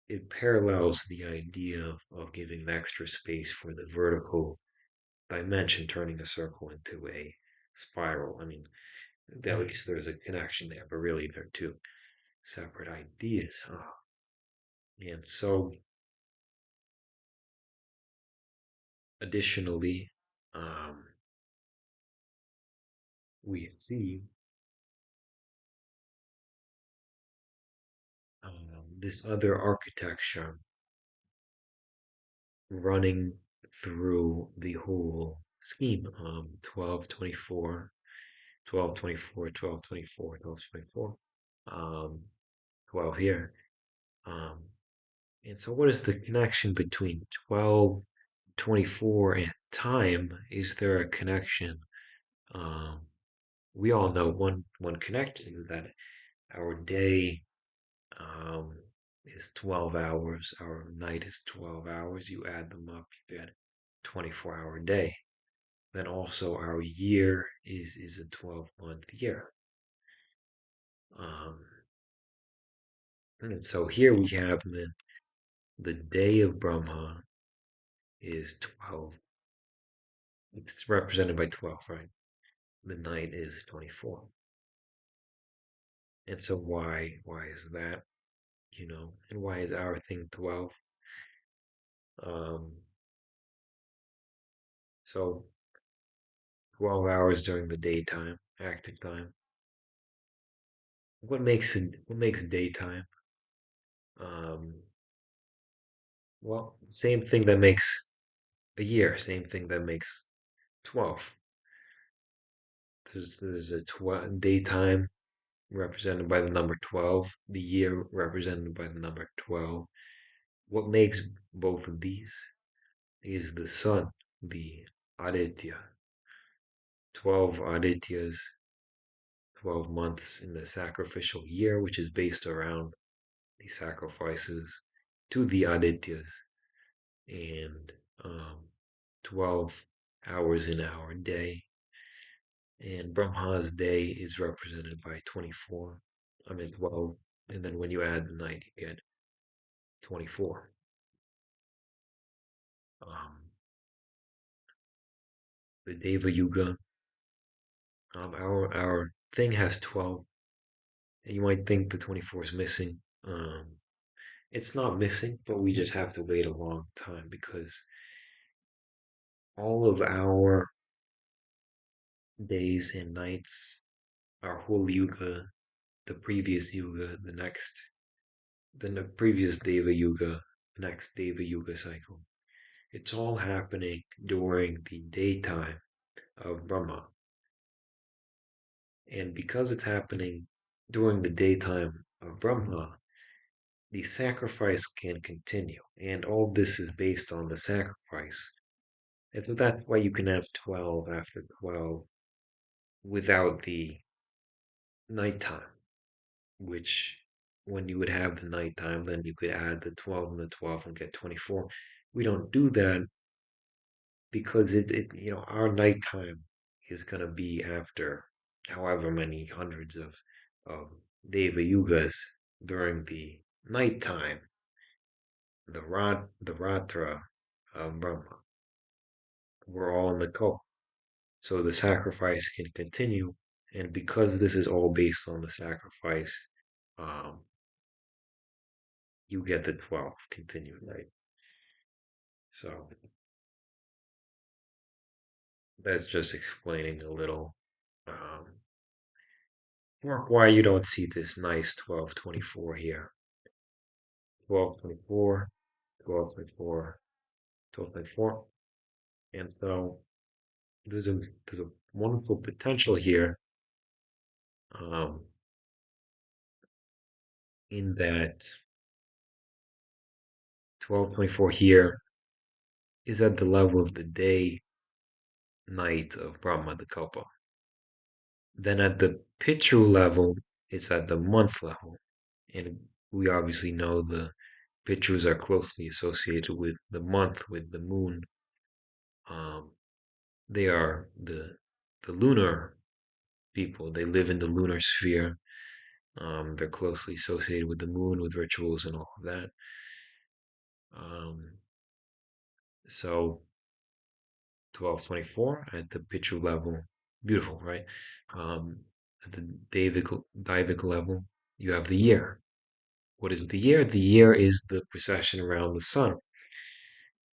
it parallels the idea of giving the extra space for the vertical dimension, turning a circle into a spiral. I mean, at least there's a connection there, but really they're two separate ideas. And so, additionally, um, we see this other architecture running through the whole scheme. 12, 24, 12, 24, 12, 24, 12, 24, 12 here. Um, and so, what is the connection between 12, 24, and time? Is there a connection? Um, we all know one connection is that our day um, is 12 hours, our night is 12 hours. You add them up, you get 24-hour day. Then also our year is a 12-month year. Um, and so here we have the day of Brahma is 12. It's represented by 12, right? The night is 24. And so why is that? And why is our thing 12? Um, So 12 hours during the daytime, active time. What makes daytime? Um, well, same thing that makes a year, same thing that makes 12. There's a 12 daytime represented by the number 12, the year represented by the number 12. What makes both of these is the sun, the Aditya. 12 Adityas, 12 months in the sacrificial year, which is based around the sacrifices to the Adityas, and 12 hours in our day. And Brahma's day is represented by 24. I mean, 12. And then when you add the night, you get 24. Um, the Deva Yuga, our thing has 12. And you might think the 24 is missing. It's not missing, but we just have to wait a long time because all of our days and nights, our whole Yuga, the previous Yuga, the previous Deva Yuga, next Deva Yuga cycle, it's all happening during the daytime of Brahma. And because it's happening during the daytime of Brahma, the sacrifice can continue. And all this is based on the sacrifice. And so that's why you can have 12 after 12 without the nighttime, which when you would have the nighttime, then you could add the 12 and the 12 and get 24. We don't do that because our nighttime is going to be after however many hundreds of Deva Yugas during the nighttime, the Ratra of Brahma. We're all in the cult. So the sacrifice can continue. And because this is all based on the sacrifice, um, you get the 12 continued, right? So that's just explaining a little why you don't see this nice 1224 here. 1224, 1224, 1224. And so there's a wonderful potential here um, in that 1224 here is at the level of the day night of Brahma the Kalpa. Then at the Pitru level, it's at the month level. And we obviously know the Pitrus are closely associated with the month, with the moon. Um, they are the lunar people. They live in the lunar sphere. They're closely associated with the moon, with rituals and all of that. Um, so 1224 at the Pitru level, beautiful, right? At the Davic level, you have the year. What is the year? The year is the precession around the sun.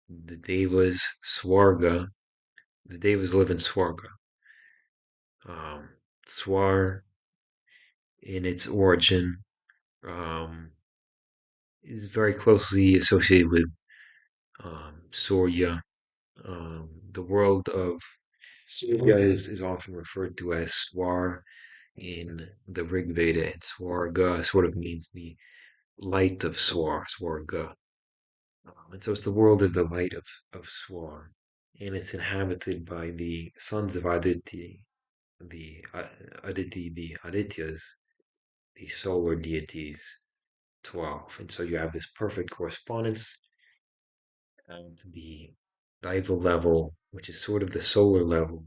The Devas, Swarga, the Devas live in Swarga. Um, Swar, in its origin, um, is very closely associated with Surya. The world of Surya is often referred to as Swar in the Rig Veda, and Swarga sort of means the light of Swarga. And so it's the world of the light of Swar. And it's inhabited by the sons of Aditi, the Adityas, the solar deities, 12. And so you have this perfect correspondence and the Daiva level, which is sort of the solar level.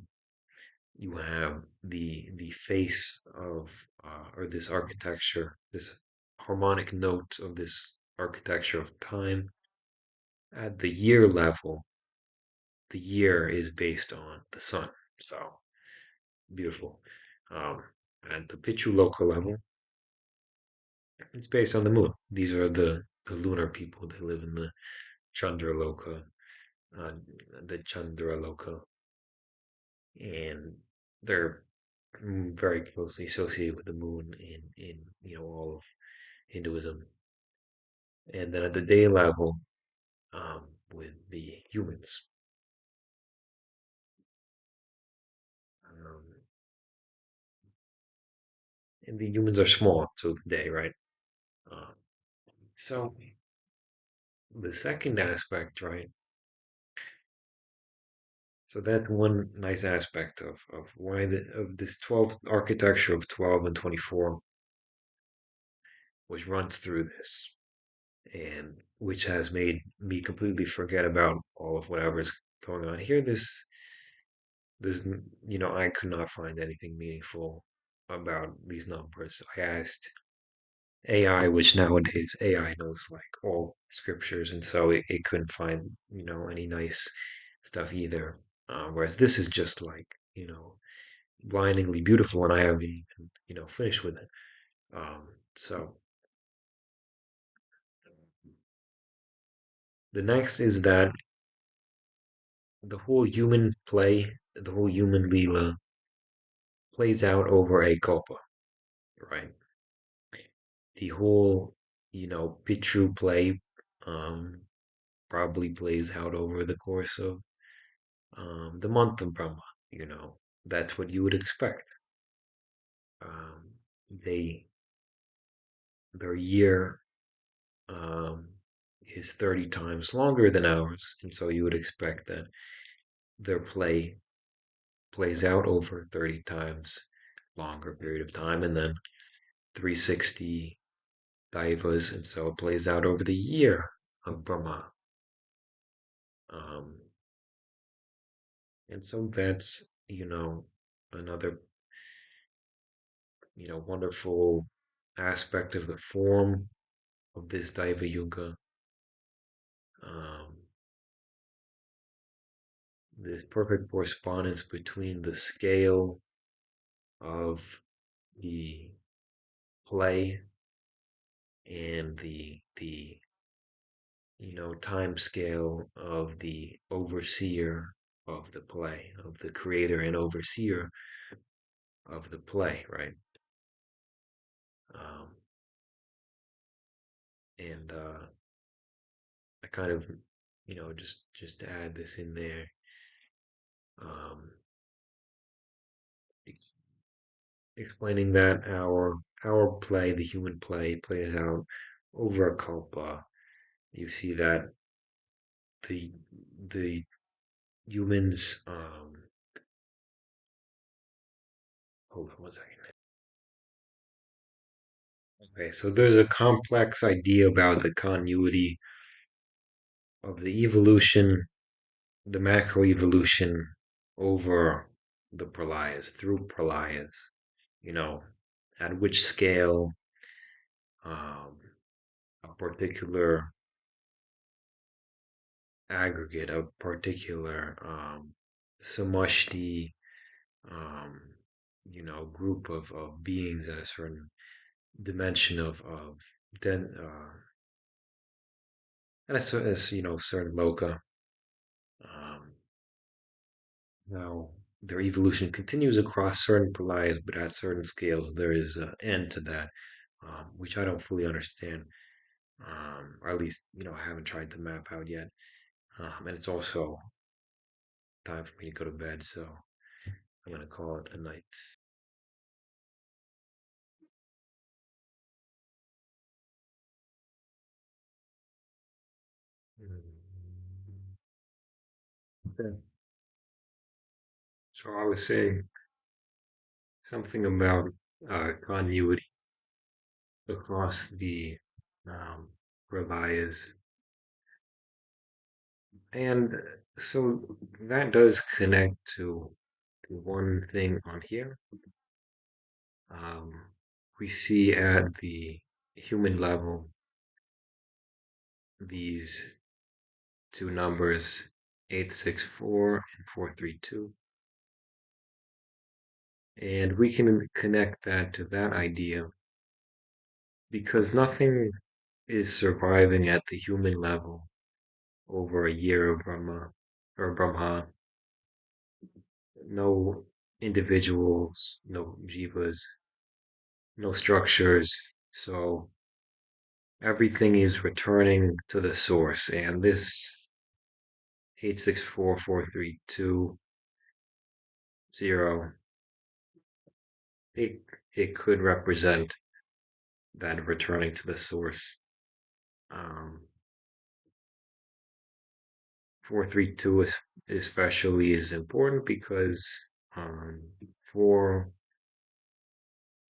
You have the face of or this architecture, this harmonic note of this architecture of time. At the year level, the year is based on the sun. So beautiful. Um, at the Pichuloka level, it's based on the moon. These are the lunar people. They live in the Chandraloka, uh, the Chandraloka. and they're very closely associated with the moon in all of Hinduism. And then at the day level, with the humans, um, and the humans are small to the day, right? Um, so the second aspect, right? So that's one nice aspect of why of this 12 architecture of 12 and 24, which runs through this, and which has made me completely forget about all of whatever's going on here. There's, I could not find anything meaningful about these numbers. I asked AI, which nowadays AI knows like all scriptures, and so it couldn't find, any nice stuff either. Whereas this is just like, blindingly beautiful, and I haven't even, finished with it. So the next is that the whole human play, the whole human Leela plays out over a kalpa, right? The whole, Pitru play, um, probably plays out over the course of the month of Brahma. You know, that's what you would expect. Um, they their year um, is 30 times longer than ours, and so you would expect that their play plays out over 30 times longer period of time, and then 360 daivas, and so it plays out over the year of Brahma. Um, and so that's, another, wonderful aspect of the form of this Daiva Yuga. Um, this perfect correspondence between the scale of the play and the time scale of the overseer of the play, of the creator and overseer of the play, right? Um, and I kind of, just to add this in there, um, ex- explaining that our play, the human play, plays out over a kalpa. You see that the the humans, hold on one second. Okay, so there's a complex idea about the continuity of the evolution, the macroevolution over the pralayas, through pralayas, you know, at which scale um, a particular aggregate, a particular samashti, um, group of beings at a certain dimension of then at certain loka. Um, Now, their evolution continues across certain pralayas, but at certain scales, there is an end to that, which I don't fully understand, or at least, I haven't tried to map out yet. And it's also time for me to go to bed, so I'm going to call it a night. Okay. So I was saying something about continuity across the um, pralayas. And so that does connect to one thing on here. Um, we see at the human level these two numbers, 864 and 432, and we can connect that to that idea because nothing is surviving at the human level over a year of Brahma or Brahma. no individuals, no jivas, no structures. So everything is returning to the source. And this 864432 it it could represent that returning to the source. Um, 432 especially is important because um, 4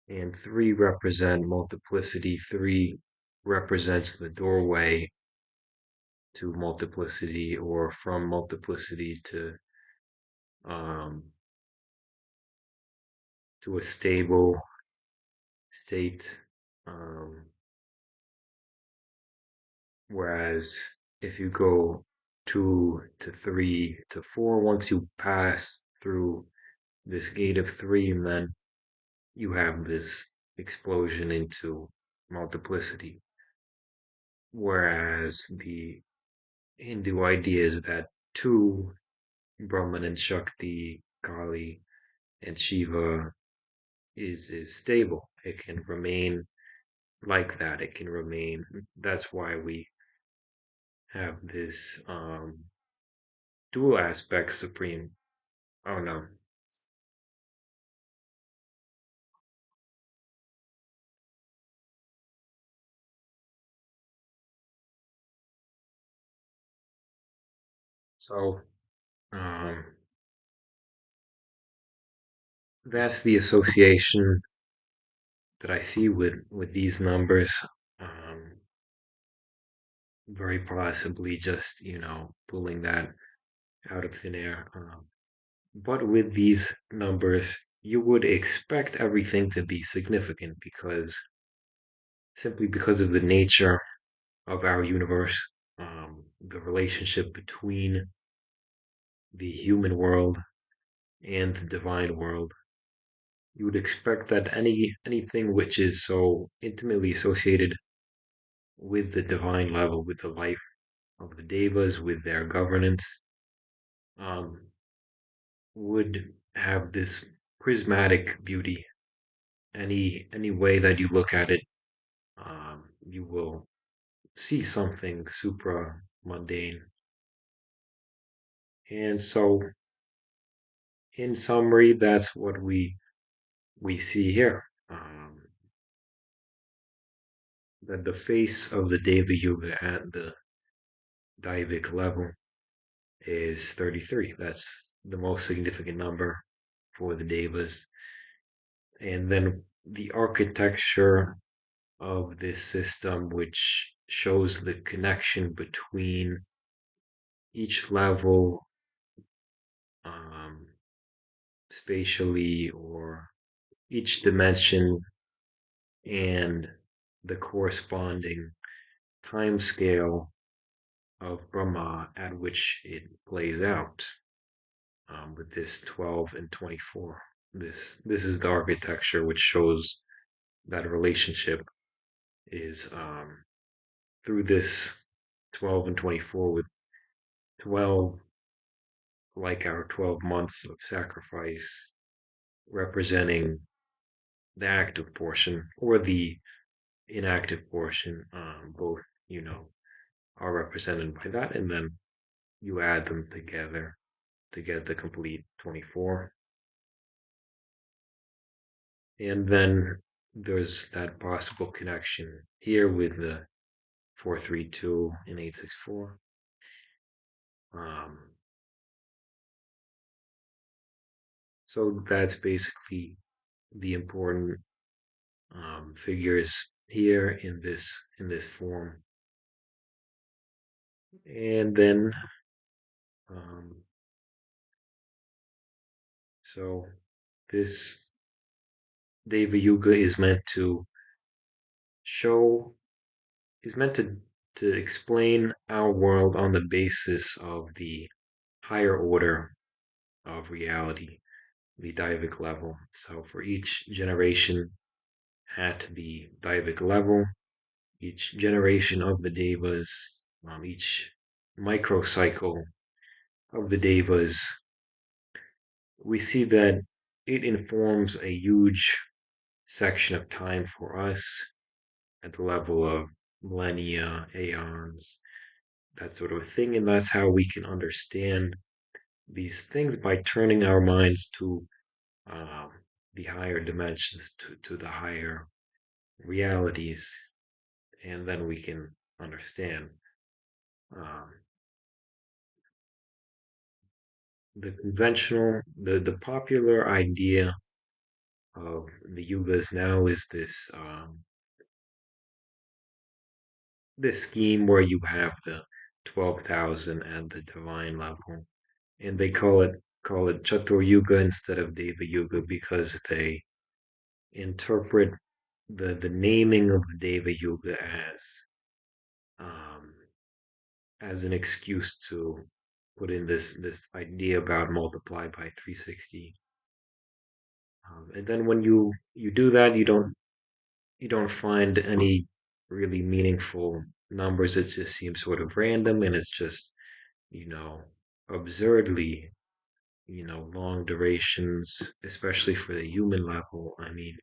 and 3 represent multiplicity. 3 represents the doorway to multiplicity or from multiplicity um, to a stable state. Um, whereas if you go 2 to 3 to 4, once you pass through this gate of 3, and then you have this explosion into multiplicity. Whereas the Hindu idea is that 2, Brahman and Shakti, Kali, and Shiva is stable. It can remain like that. It can remain. That's why we have this dual aspect supreme. Oh no. So um, that's the association that I see with these numbers. Um, Very possibly just pulling that out of thin air. But with these numbers, you would expect everything to be significant because simply because of the nature of our universe, the relationship between the human world and the divine world. You would expect that anything which is so intimately associated with the divine level, with the life of the devas, with their governance, um, would have this prismatic beauty. Any way that you look at it, you will see something supra mundane. And so, in summary, that's what we see here. That the face of the Deva Yuga at the Daivic level is 33. That's the most significant number for the Devas. And then the architecture of this system, which shows the connection between each level um, spatially or each dimension and the corresponding time scale of Brahma at which it plays out with this 12 and 24. This is the architecture which shows that relationship is through this 12 and 24 with 12 like our 12 months of sacrifice representing the active portion or the inactive portion, both, you know, are represented by that. And then you add them together to get the complete 24. And then there's that possible connection here with the 432 and 864. Um, so that's basically the important figures here in this form. And then um, so this Deva Yuga show is meant to explain our world on the basis of the higher order of reality, the Daivic level. So for each generation at the Daivic level, each generation of the Devas, each microcycle of the Devas we see that it informs a huge section of time for us at the level of millennia, aeons, that sort of thing. And that's how we can understand these things by turning our minds to um, the higher dimensions, to the higher realities. And then we can understand um, the popular idea of the yugas now is this scheme where you have the 12,000 at the divine level, and they call it Chatur Yuga instead of Deva Yuga because they interpret the naming of the Deva Yuga um, as an excuse to put in this idea about multiply by 360. And then when you do that, you don't find any really meaningful numbers. It just seems sort of random, and it's just you know absurdly long durations, especially for the human level. I mean,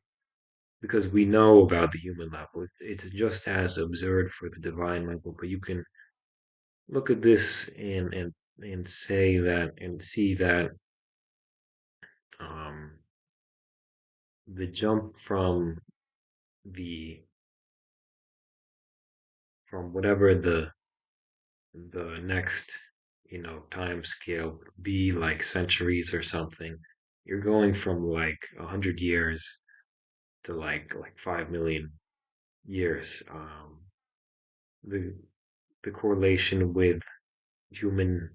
because we know about the human level, it's just as absurd for the divine level. But you can look at this and say that and see that um, the jump the from whatever the next time scale would be, like centuries or something, you're going from like 100 years to like 5 million years. The the correlation with human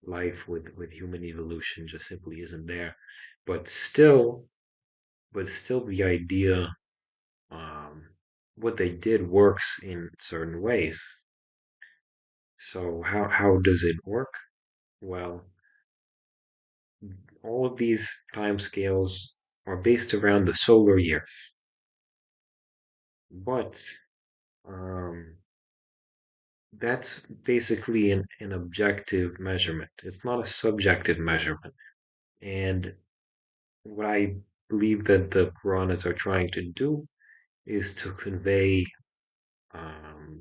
life, with human evolution, just simply isn't there. But still, the idea, um, what they did works in certain ways. So how does it work? Well, all of these time scales are based around the solar years, but um, that's basically an objective measurement. It's not a subjective measurement. And what I believe that the Puranas are trying to do is to convey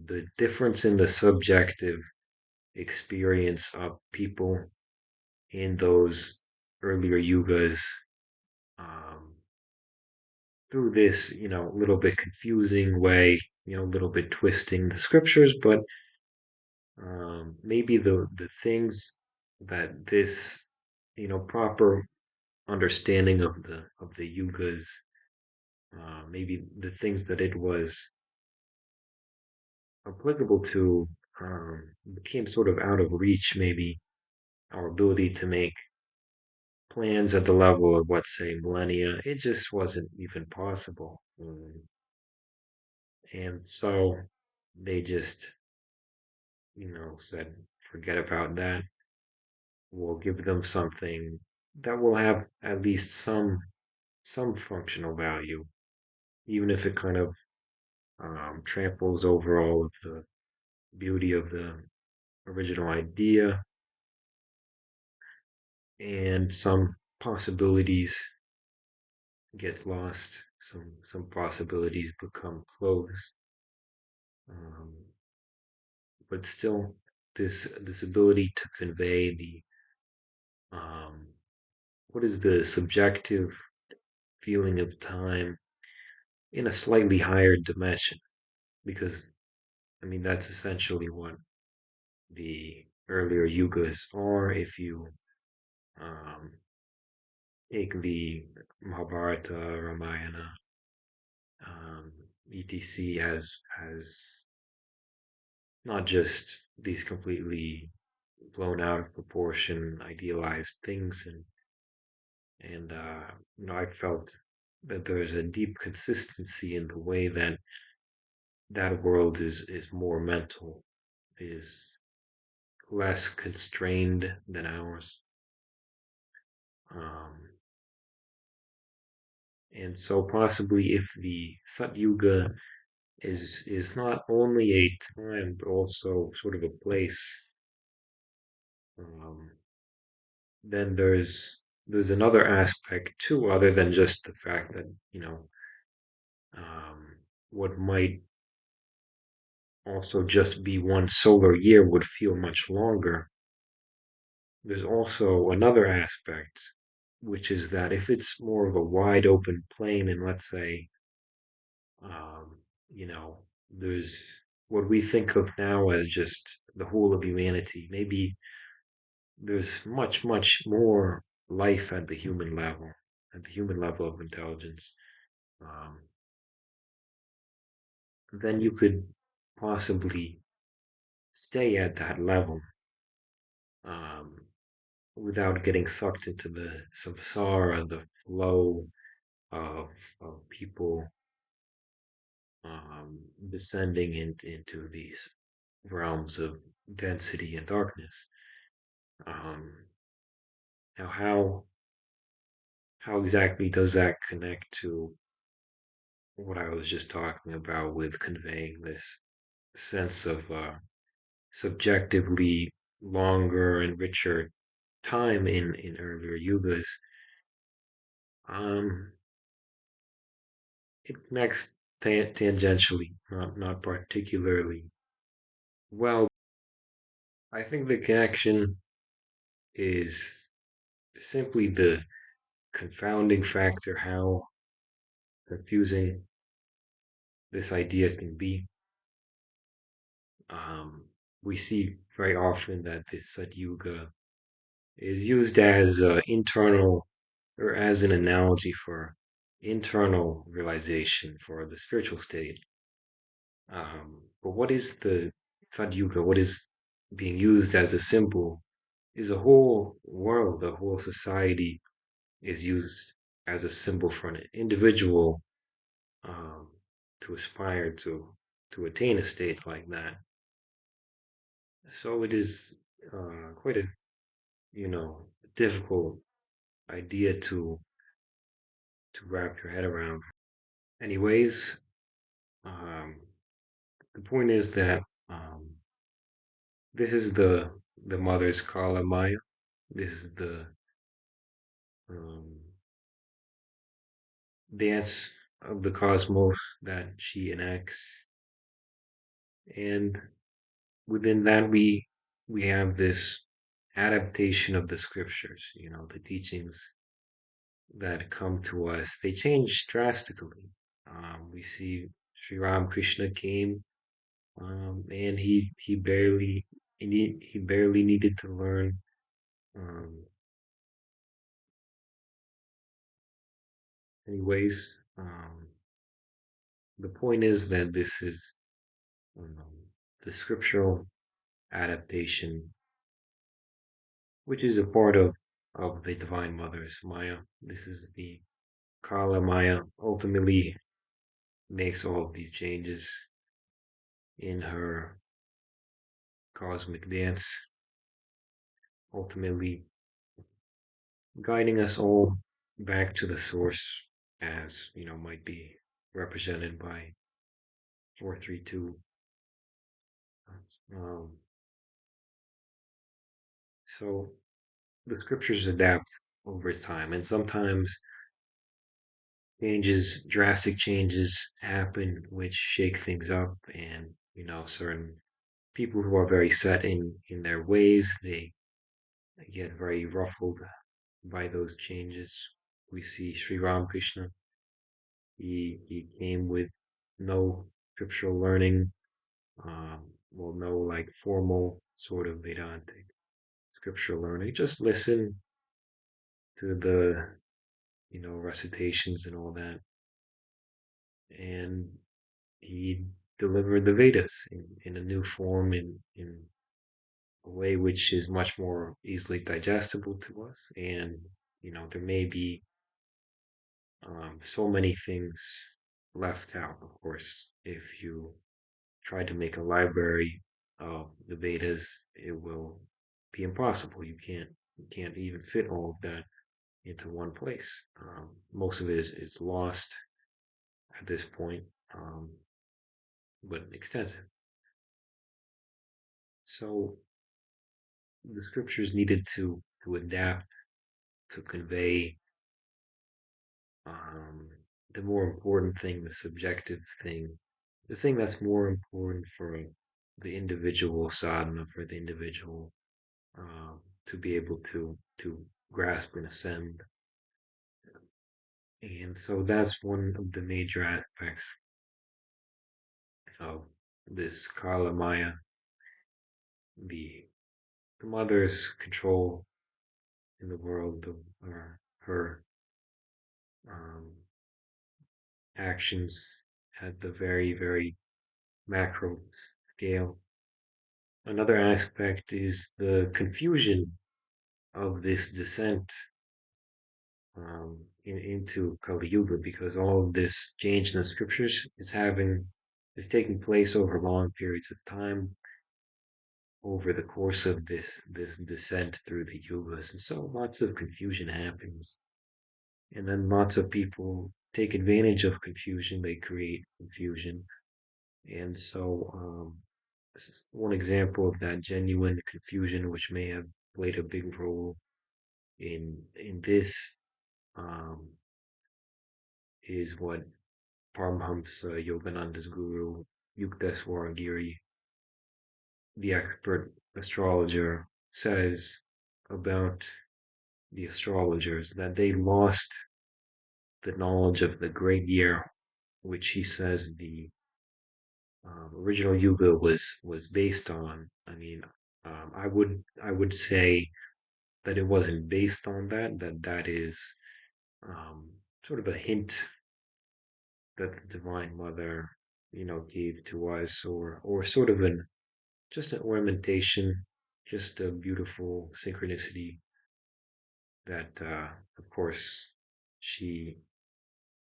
the difference in the subjective experience of people in those earlier yugas um, through this, a little bit confusing way, a little bit twisting the scriptures, but maybe the things that this, proper understanding of the yugas, maybe the things that it was applicable to became sort of out of reach. Maybe our ability to make plans at the level of, let's say, millennia, it just wasn't even possible. And so they just, said, forget about that. We'll give them something that will have at least some functional value, even if it kind of tramples over all of the beauty of the original idea, and some possibilities get lost. Some possibilities become closed. Um, but still, this ability to convey the um, what is the subjective feeling of time in a slightly higher dimension, because I mean that's essentially what the earlier yugas are. If you um, take the Mahabharata, Ramayana, um, etc., has not just these completely blown out of proportion, idealized things, and I felt that there's a deep consistency in the way that that world is more mental, is less constrained than ours. Um, and so possibly if the Sat Yuga is not only a time but also sort of a place, um, then there's there's another aspect too, other than just the fact that, um, what might also just be one solar year would feel much longer. There's also another aspect, which is that if it's more of a wide open plain, and let's say, um, you know, there's what we think of now as just the whole of humanity, maybe there's much, much more life at the human level of intelligence. Um, then you could possibly stay at that level, um, without getting sucked into the samsara, the flow of, of people, descending into these realms of density and darkness. Um, now, how exactly does that connect to what I was just talking about with conveying this sense of, subjectively longer and richer time in earlier yugas? Um, it connects tangentially, not particularly. Well, I think the connection is simply the confounding factor how confusing this idea can be. Um, we see very often that the Satyuga is used as, internal, or as an analogy for internal realization for the spiritual state. But what is the Satyuga? What is being used as a symbol is a whole world, a whole society is used as a symbol for an individual, um, to aspire to attain a state like that. So it is, quite a, difficult idea to wrap your head around. Anyways, um, the point is that, this is the mother's Kala Maya. This is the, um, dance of the cosmos that she enacts, and within that we have this adaptation of the scriptures. The teachings that come to us, they change drastically. We see Sri Ram Krishna came, and he barely needed to learn. Um, the point is that this is, um, the scriptural adaptation, which is a part of the Divine Mother's Maya. This is the Kala Maya ultimately makes all of these changes in her cosmic dance, ultimately guiding us all back to the source, as might be represented by 432. Um, so the scriptures adapt over time, and sometimes drastic changes happen, which shake things up, and certain people who are very set in their ways, they get very ruffled by those changes. We see Sri Ramakrishna. He came with no scriptural learning, no like formal sort of Vedantic scriptural learning. Just listen to the recitations and all that, and he delivered the Vedas in a new form, in a way which is much more easily digestible to us. And there may be, so many things left out. Of course, if you try to make a library of the Vedas, it will be impossible. You can't even fit all of that into one place. Most of it is lost at this point, um, but extensive. So the scriptures needed to adapt to convey um, the more important thing, the subjective thing, the thing that's more important for the individual sadhana, for the individual to be able to grasp and ascend. And so that's one of the major aspects of this Kala Maya, the the mother's control in the world, or her um, actions at the very, very macro scale. Another aspect is the confusion of this descent into Kali Yuga, because all of this change in the scriptures is taking place over long periods of time, over the course of this descent through the yugas, and so lots of confusion happens, and then lots of people take advantage of confusion. They create confusion, and so this is one example of that genuine confusion, which may have played a big role in this. Um, is what Paramahamsa Yogananda's guru, Yukteswar Giri, the expert astrologer, says about the astrologers, that they lost the knowledge of the great year, which he says the original Yuga was based on. I mean, I would say that it wasn't based on that. That is um, sort of a hint that the Divine Mother, gave to us, or sort of an just an ornamentation, just a beautiful synchronicity that, of course, she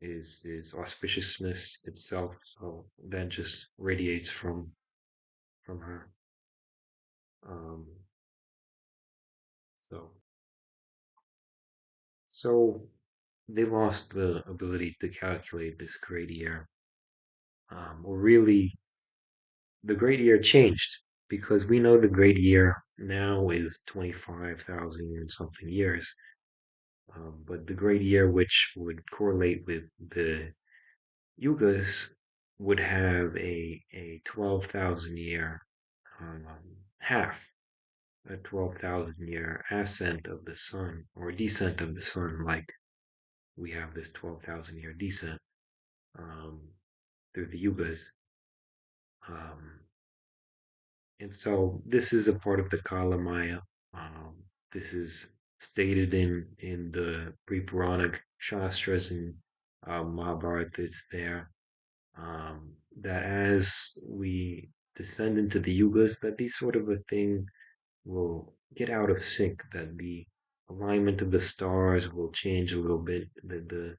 is auspiciousness itself. So that just radiates from her. Um, so so they lost the ability to calculate this great year. Or really, the great year changed, because we know the great year now is 25,000 and something years. But the great year, which would correlate with the yugas, would have a 12,000 year um, half, a 12,000 year ascent of the sun, or descent of the sun, like we have this 12,000 year descent um, through the yugas. Um, and so this is a part of the Kala Maya. Um, this is stated in the pre-Puranic Shastras and Mahabharata. It's there that as we descend into the yugas, that these sort of a thing will get out of sync. That the alignment of the stars will change a little bit. That the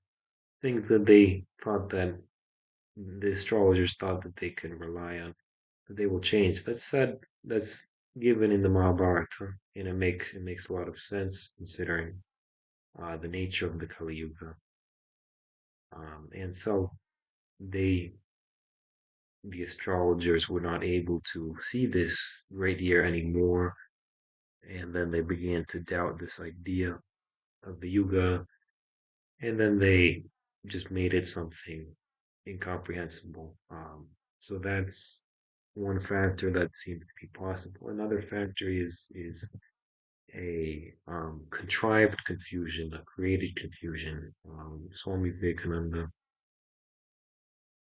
things that they thought that the astrologers thought that they could rely on, they will change. That's said. That's given in the Mahabharata, and it makes a lot of sense considering the nature of the Kali Yuga. And so they, the astrologers, were not able to see this great year anymore, and then they began to doubt this idea of the Yuga, and then they just made it something incomprehensible. So that's one factor that seems to be possible. Another factor is a contrived confusion, a created confusion. Swami Vivekananda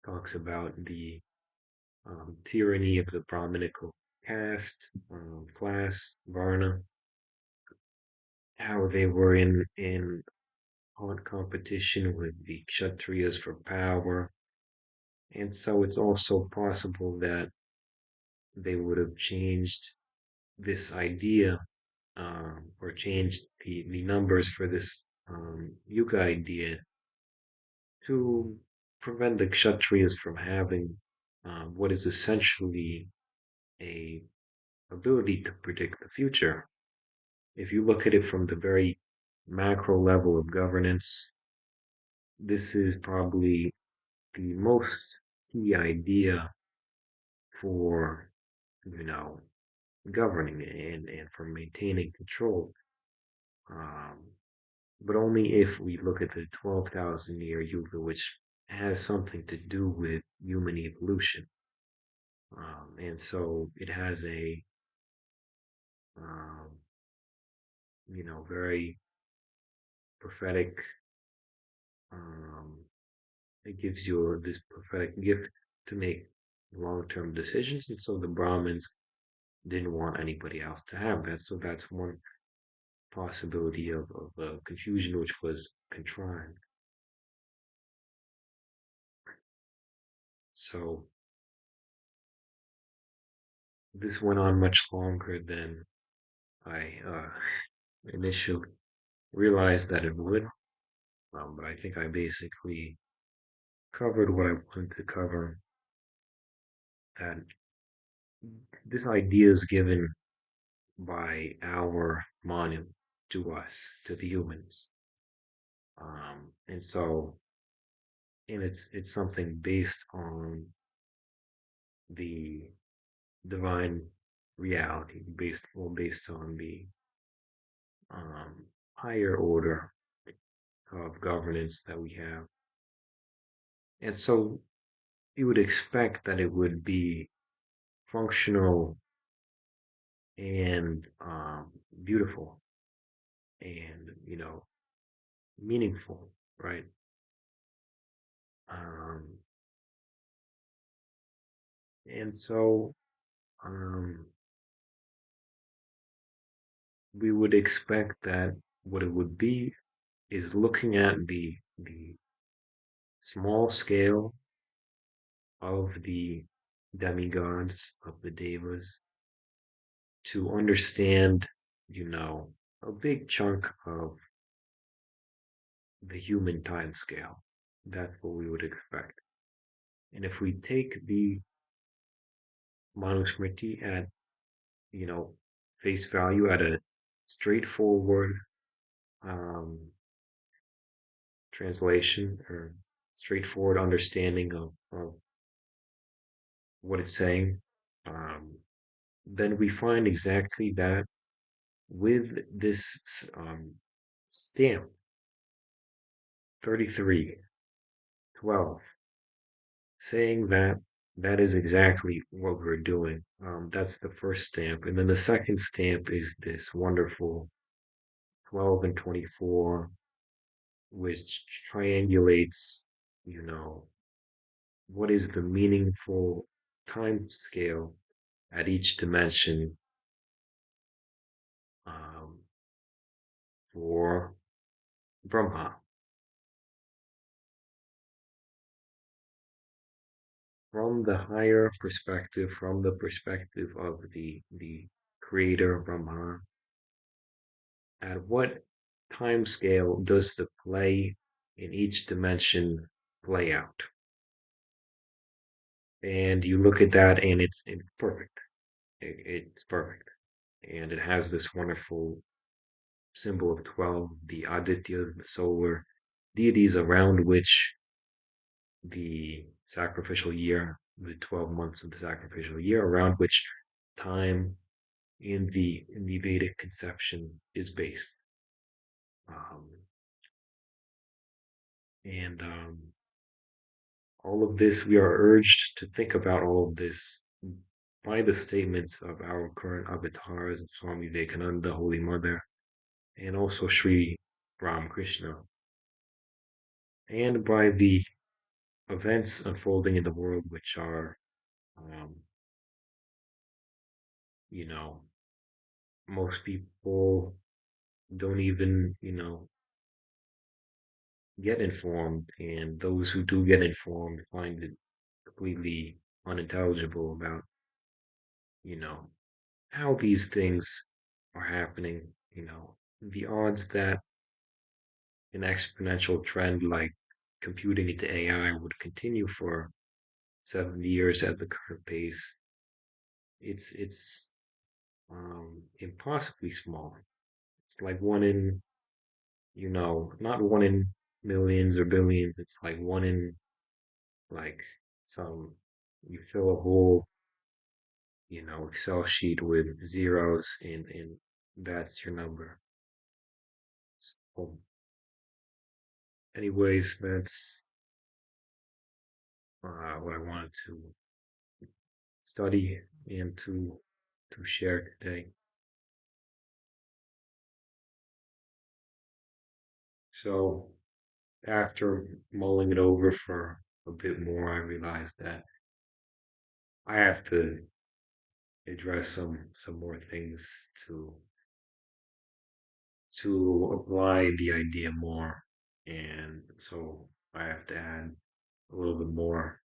talks about the tyranny of the Brahminical caste, class, Varna, how they were in hot competition with the Kshatriyas for power. And so it's also possible that they would have changed this idea, or changed the numbers for this Yuga idea to prevent the Kshatriyas from having what is essentially a ability to predict the future. If you look at it from the very macro level of governance, this is probably the most key idea for, you know, governing and for maintaining control. Um, but only if we look at the 12,000 year Yuga, which has something to do with human evolution. And so it has a, um, very prophetic, um, it gives you this prophetic gift to make long-term decisions. And so the Brahmins didn't want anybody else to have that. So that's one possibility of confusion, which was contrived. So this went on much longer than I initially realized that it would. But I think I basically covered what I wanted to cover. That this idea is given by our Manu to us, to the humans. And so, and it's something based on the divine reality, based on the um, higher order of governance that we have. And so you would expect that it would be functional and beautiful and meaningful, right? Um, and so um, we would expect that what it would be is looking at the small scale of the demigods of the devas to understand, you know, a big chunk of the human time scale. That's what we would expect. And if we take the Manusmriti at, you know, face value at a straightforward um, translation or straightforward understanding of what it's saying, um, then we find exactly that with this stamp 3312 saying that that is exactly what we're doing. That's the first stamp. And then the second stamp is this wonderful 12 and 24, which triangulates, you know, what is the meaningful time scale at each dimension um, for Brahma from the higher perspective, from the perspective of the creator Brahma. At what time scale does the play in each dimension play out? And you look at that, and it's perfect. It's perfect, and it has this wonderful symbol of 12, the Aditya, the solar deities around which the sacrificial year, the 12 months of the sacrificial year, around which time in the Vedic conception is based. Um, and all of this, we are urged to think about all of this by the statements of our current avatars, Swami Vivekananda, Holy Mother, and also Sri Ramakrishna, and by the events unfolding in the world, which are, um, you know, most people don't even, get informed, and those who do get informed find it completely unintelligible about, you know, how these things are happening, the odds that an exponential trend like computing into AI would continue for 70 years at the current pace, it's impossibly small. It's like one in, not one in millions or billions. It's like one in like some you fill a whole, Excel sheet with zeros and that's your number. So anyways, that's what I wanted to study and to share today. So after mulling it over for a bit more, I realized that I have to address some more things to to apply the idea more, and so I have to add a little bit more.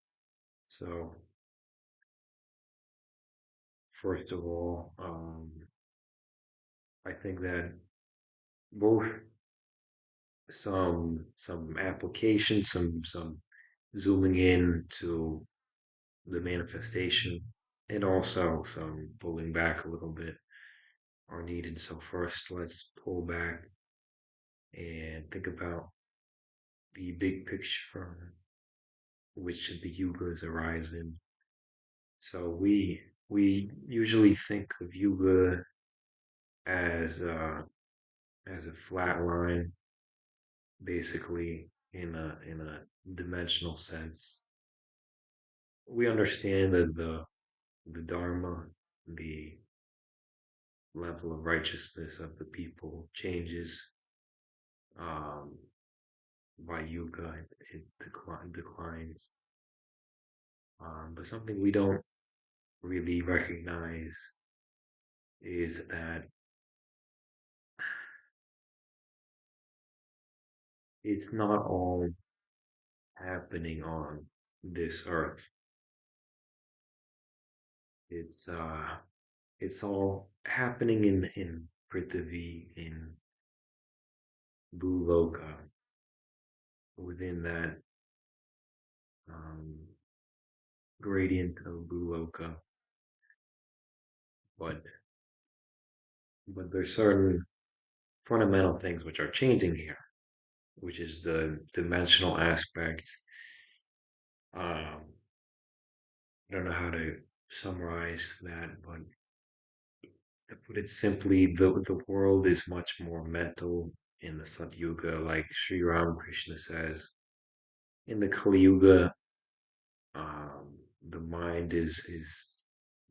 So first of all, I think that both some applications, some zooming in to the manifestation, and also some pulling back a little bit are needed. So first, let's pull back and think about the big picture which the yugas arise in. So we usually think of yuga as as a flat line, basically in a dimensional sense. We understand that the dharma, the level of righteousness of the people changes um, by yuga. It declines. But something we don't really recognize is that it's not all happening on this earth. It's it's all happening in Prithvi, in Bhuloka, within that um, gradient of Bhuloka. But there's certain fundamental things which are changing here, which is the dimensional aspect. Um, I don't know how to summarize that, but to put it simply, the world is much more mental in the Satyuga, like Sri Ramakrishna says. In the Kali Yuga, the mind is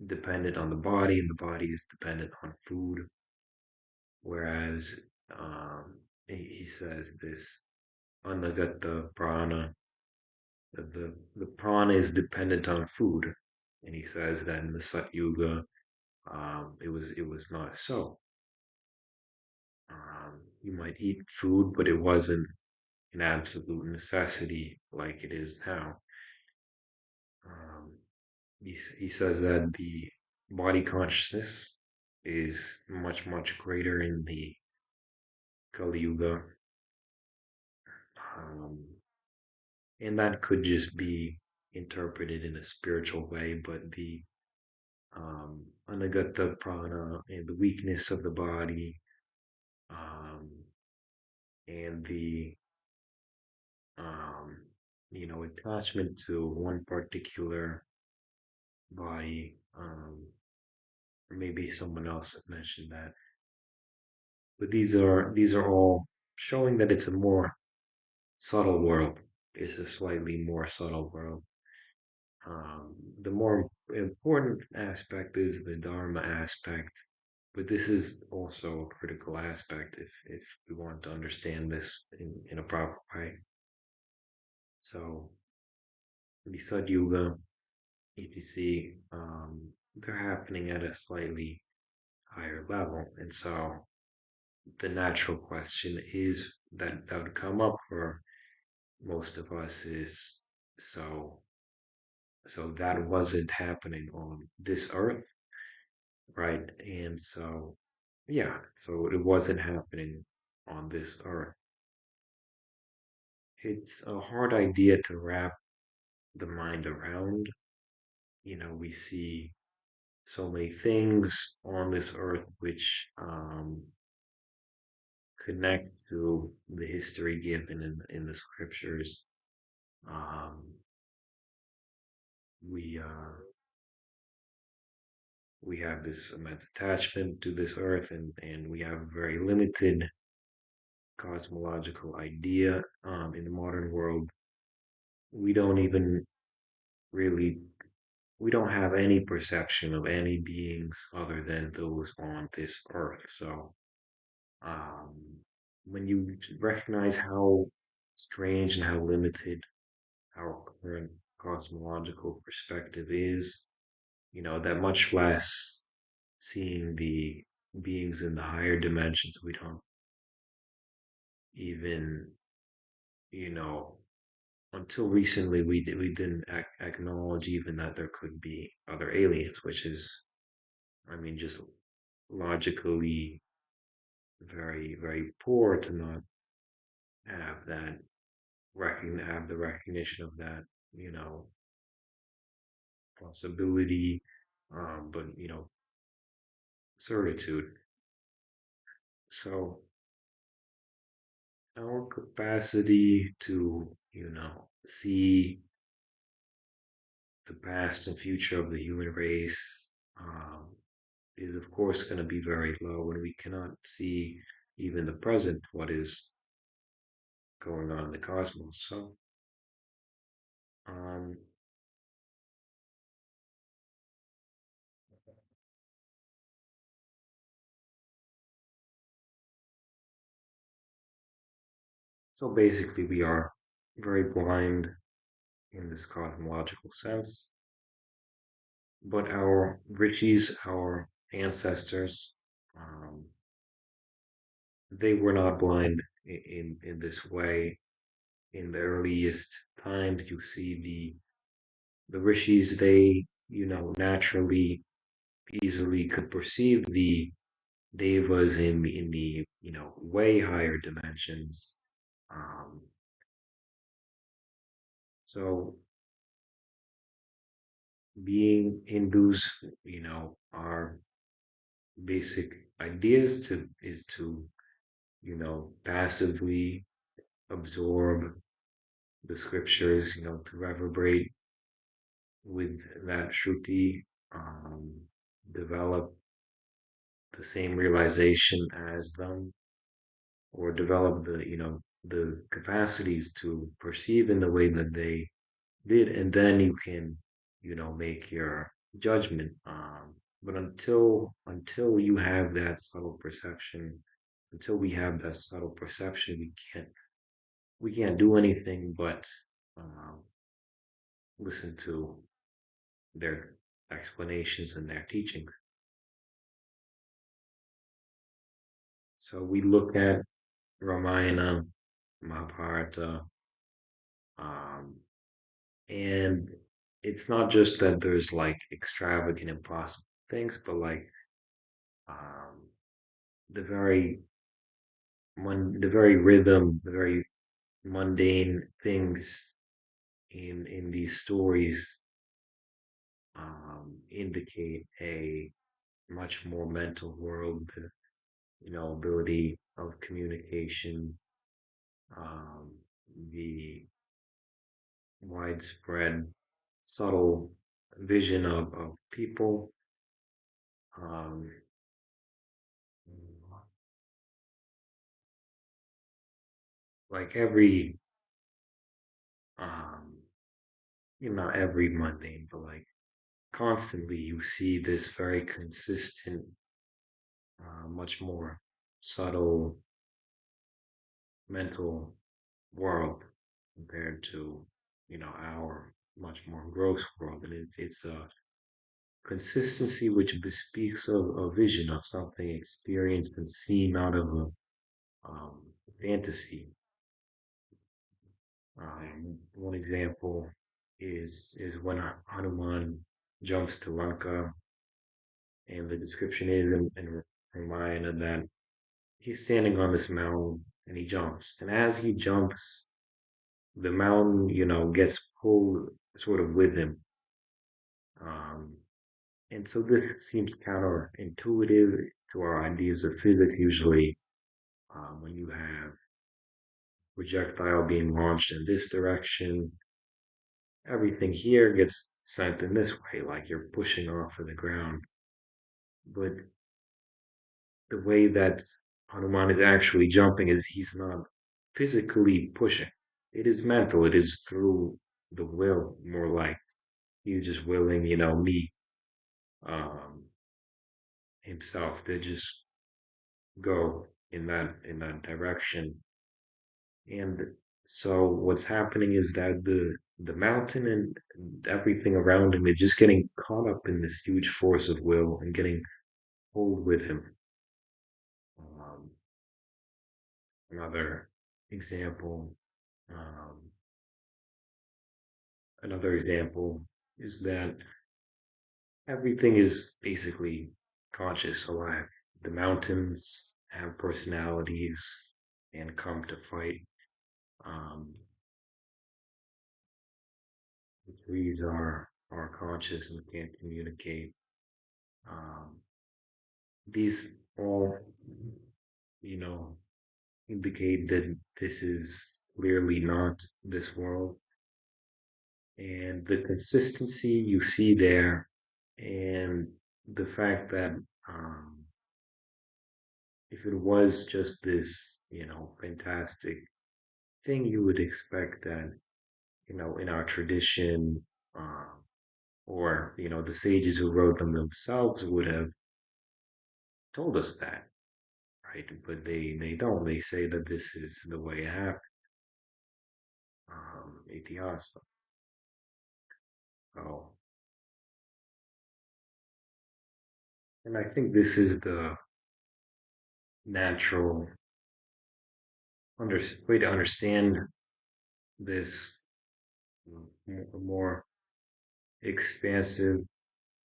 dependent on the body, and the body is dependent on food. Whereas he says this anagata prana, that the prana is dependent on food, and he says that in the Satyuga, it was not so. You might eat food, but it wasn't an absolute necessity like it is now. Um, he says that the body consciousness is much greater in the Kali Yuga, um, and that could just be interpreted in a spiritual way. But the anagata prana and the weakness of the body, um, and the um, attachment to one particular body, or maybe someone else mentioned that. But these are all showing that it's a more subtle world. It's a slightly more subtle world. The more important aspect is the Dharma aspect, but this is also a critical aspect if we want to understand this in a proper way. So the Sad Yuga, etc., they're happening at a slightly higher level, and so the natural question is that would come up for most of us is so that wasn't happening on this earth, right? And so yeah, so it wasn't happening on this earth. It's a hard idea to wrap the mind around. We see so many things on this earth which connect to the history given in the scriptures. Um, we we have this immense attachment to this earth, and we have very limited cosmological idea. In the modern world, we don't even really we don't have any perception of any beings other than those on this earth. So um, when you recognize how strange and how limited our current cosmological perspective is, that much less seeing the beings in the higher dimensions, we don't even, you know, until recently we didn't acknowledge even that there could be other aliens, which is, I mean, just logically very, very poor to not have that have the recognition of that, you know, possibility, but certitude. So our capacity to, see the past and future of the human race um, is, of course, going to be very low, and we cannot see even the present, what is going on in the cosmos. Um, so basically, we are very blind in this cosmological sense, but our rishis, our ancestors, um, they were not blind in this way. In the earliest times, you see the rishis, they naturally easily could perceive the devas in the way higher dimensions. Um, so being Hindus, our basic ideas to is to passively absorb the scriptures, to reverberate with that Shruti, um, develop the same realization as them, or develop the capacities to perceive in the way that they did, and then you can make your judgment. But until you have that subtle perception, until we have that subtle perception, we can't do anything but um, listen to their explanations and their teachings. So we look at Ramayana, Mahabharata, um, and it's not just that there's like extravagant, impossible things, but like um, the very the very rhythm, the very mundane things in these stories indicate a much more mental world, the ability of communication, um, the widespread, subtle vision of people. Um, like every, um, not every mundane, but like constantly you see this very consistent, much more subtle mental world compared to, our much more gross world. And it's a consistency which bespeaks of a vision of something experienced and seen out of a fantasy. One example is when Hanuman jumps to Lanka, and the description is in Ramayana that he's standing on this mountain and he jumps, and as he jumps, the mountain, gets pulled sort of with him. Um, and so this seems counterintuitive to our ideas of physics. Usually, when you have projectile being launched in this direction, everything here gets sent in this way, like you're pushing off of the ground. But the way that Hanuman is actually jumping is he's not physically pushing. It is mental. It is through the will, more like you just willing, me um, himself to just go in that direction. And so what's happening is that the mountain and everything around him is just getting caught up in this huge force of will and getting pulled with him. Um, another example, um, another example is that everything is basically conscious, alive. The mountains have personalities and come to fight. Um, the trees are conscious and can communicate. Um, these all, you know, indicate that this is clearly not this world. And the consistency you see there, and the fact that if it was just this, fantastic thing, you would expect that, in our tradition, um, or, the sages who wrote them themselves would have told us that, right? But they don't. They say that this is the way it happened. Itihasa. Oh, and I think this is the natural way to understand this more expansive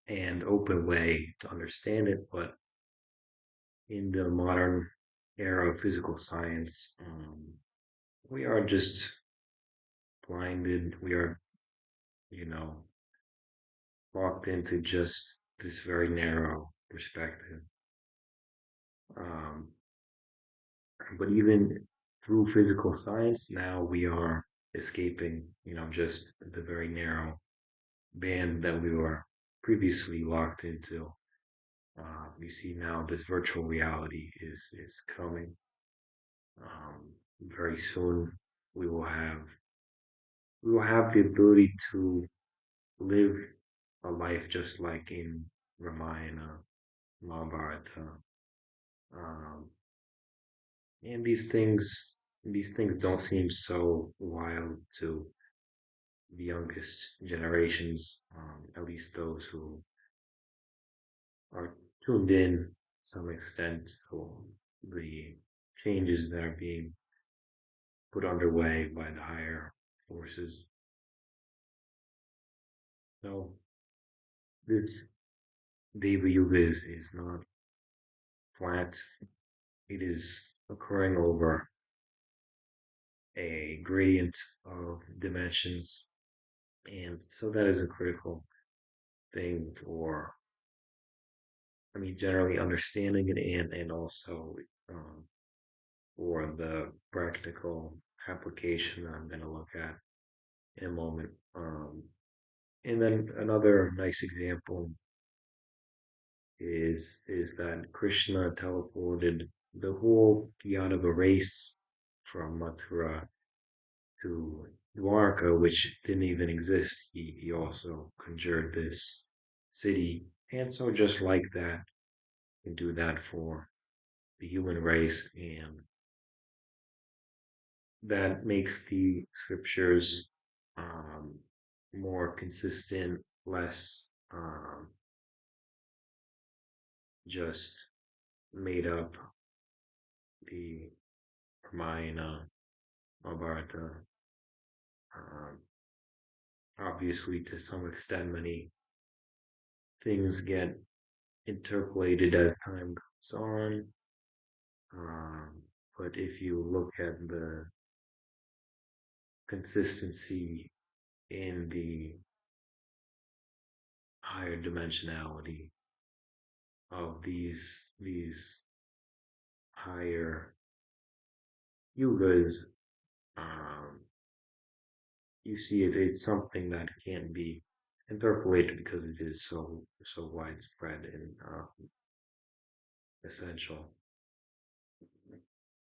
and open way to understand it. But in the modern era of physical science, we are just blinded. We are, you know, locked into just this very narrow perspective. Um, but even through physical science, now we are escaping, just the very narrow band that we were previously locked into. You see now this virtual reality is coming. Very soon, we will have we will have the ability to live a life just like in Ramayana, Mahabharata, um, and these things don't seem so wild to the youngest generations, at least those who are tuned in to some extent to the changes that are being put underway by the higher forces. So this Deva Yuga is not flat. It is occurring over a gradient of dimensions. And so that is a critical thing for, I mean, generally understanding it and also um, for the practical application that I'm going to look at in a moment. And then another nice example is that Krishna teleported the whole Yadava race from Mathura to Dwarka, which didn't even exist. He also conjured this city. And so just like that, you can do that for the human race, and that makes the scriptures um, more consistent, less just made up. The Ramayana, Mahabharata, um, obviously to some extent, many things get interpolated as time goes on. Um, but if you look at the consistency in the higher dimensionality of these higher yugas, um, you see it's something that can't be interpolated because it is so widespread and essential.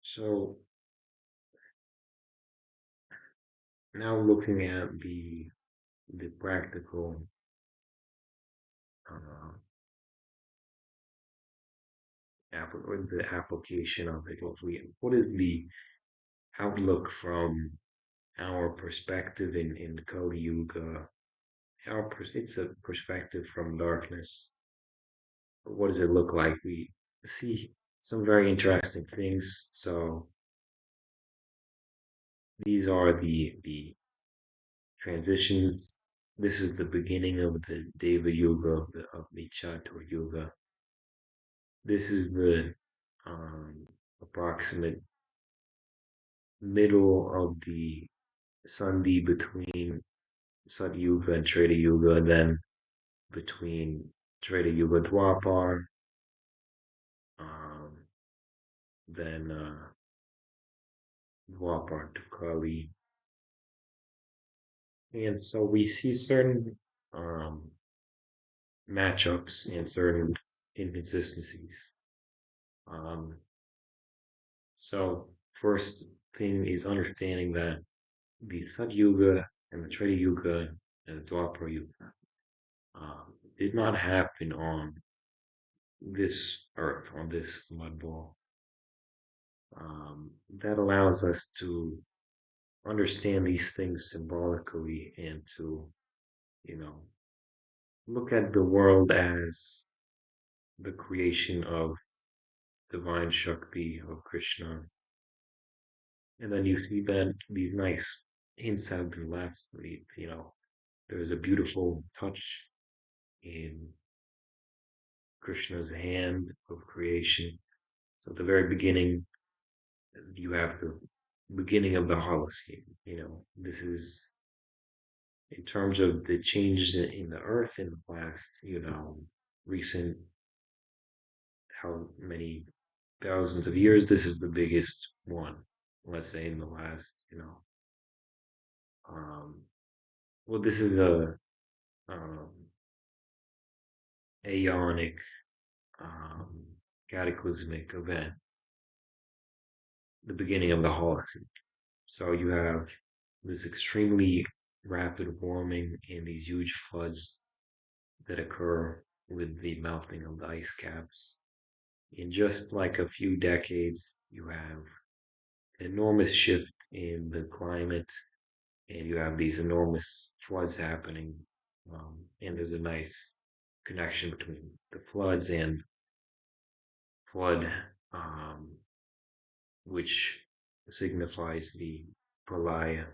So now looking at the practical uh, or the application of it, what is the outlook from our perspective in Kali Yuga? It's a perspective from darkness. What does it look like? We see some very interesting things. So these are the transitions. This is the beginning of the Deva Yuga of the Chatur Yuga. This is the approximate middle of the Sandhi between Sat Yuga and Treta Yuga, and then between Treta Yuga Dwapar, um, then Dwapar to Kali. And so we see certain um, matchups and certain inconsistencies. Um, so first thing is understanding that the Sat Yuga and the Treta Yuga and the Dwapar Yuga did not happen on this earth, on this mud ball. That allows us to understand these things symbolically and to, you know, look at the world as the creation of divine Shakti of Krishna. And then you see that these nice hints have been left. There's a beautiful touch in Krishna's hand of creation. So at the very beginning, you have the beginning of the Holocene. This is in terms of the changes in the earth in the past, recent, how many thousands of years, this is the biggest one. Let's say in the last, um, well, this is a um, aeonic, um, cataclysmic event, the beginning of the Holocene. So you have this extremely rapid warming and these huge floods that occur with the melting of the ice caps. In just like a few decades, you have an enormous shift in the climate and you have these enormous floods happening. And there's a nice connection between the floods and flood, um, which signifies the pralaya.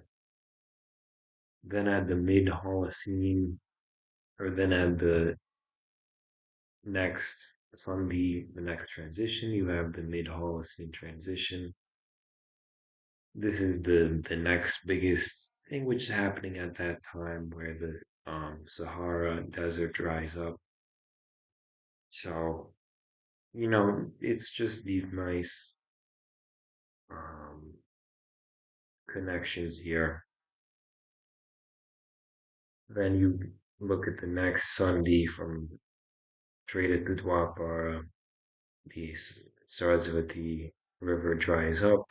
Then at the mid Holocene, or then at the next Sandhi, the next transition, you have the mid Holocene transition. This is the next biggest thing which is happening at that time where the Sahara desert dries up. So, it's just these nice um, connections here. Then you look at the next Sandhi from Treta to Dwapara, the Sarasvati River dries up,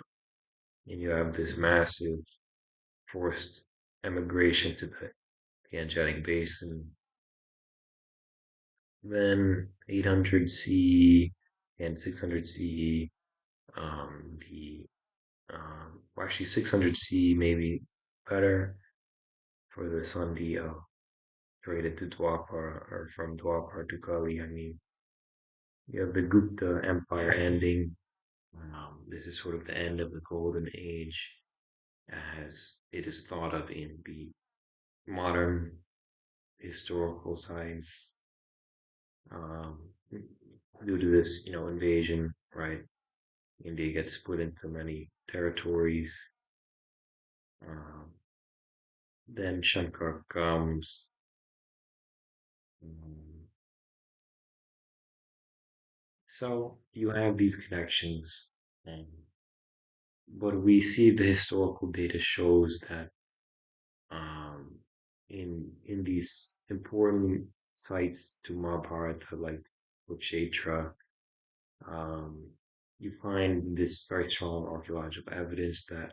and you have this massive forced emigration to the Gangetic Basin. Then 800 CE and 600 CE, well, actually 600 CE maybe better for the Sandhi of traded to Dwapar or from Dwapar to Kali. I mean, you have the Gupta Empire ending. This is sort of the end of the Golden Age as it is thought of in the modern historical science. Um, Due to this, invasion, right? India gets split into many territories. Um, then Shankar comes. Um, so you have these connections, and but we see the historical data shows that um, in these important sites to Mahabharata, like Kurukshetra, um, you find this very strong archaeological evidence that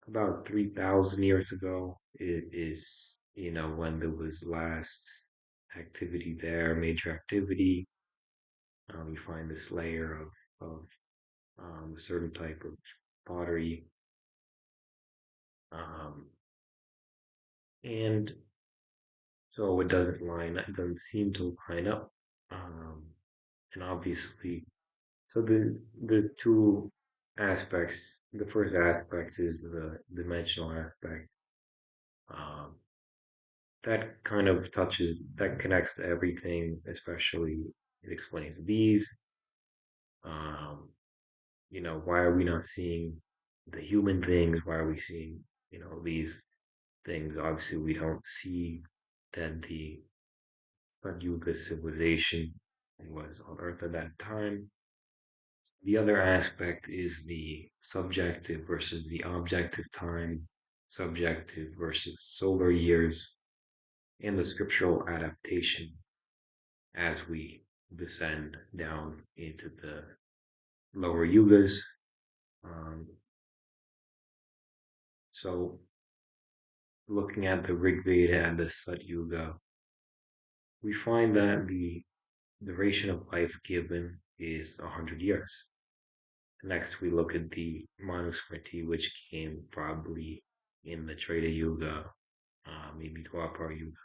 about 3,000 years ago, it is, when there was last activity there, major activity. You find this layer of a certain type of pottery. Um, and so it doesn't line up, it doesn't seem to line up. Um, and obviously, so the two aspects, the first aspect is the dimensional aspect. Um, that kind of touches, that connects to everything, especially it explains these. Um, why are we not seeing the human things? Why are we seeing, these things? Obviously, we don't see that the Yuga civilization was on Earth at that time. The other aspect is the subjective versus the objective time, subjective versus solar years, and the scriptural adaptation as we descend down into the lower yugas. Um, so, looking at the Rig Veda and the Sat Yuga, we find that the duration of life given is 100 years. Next, we look at the Manusmriti, which came probably in the Treta Yuga, maybe Dwapara Yuga,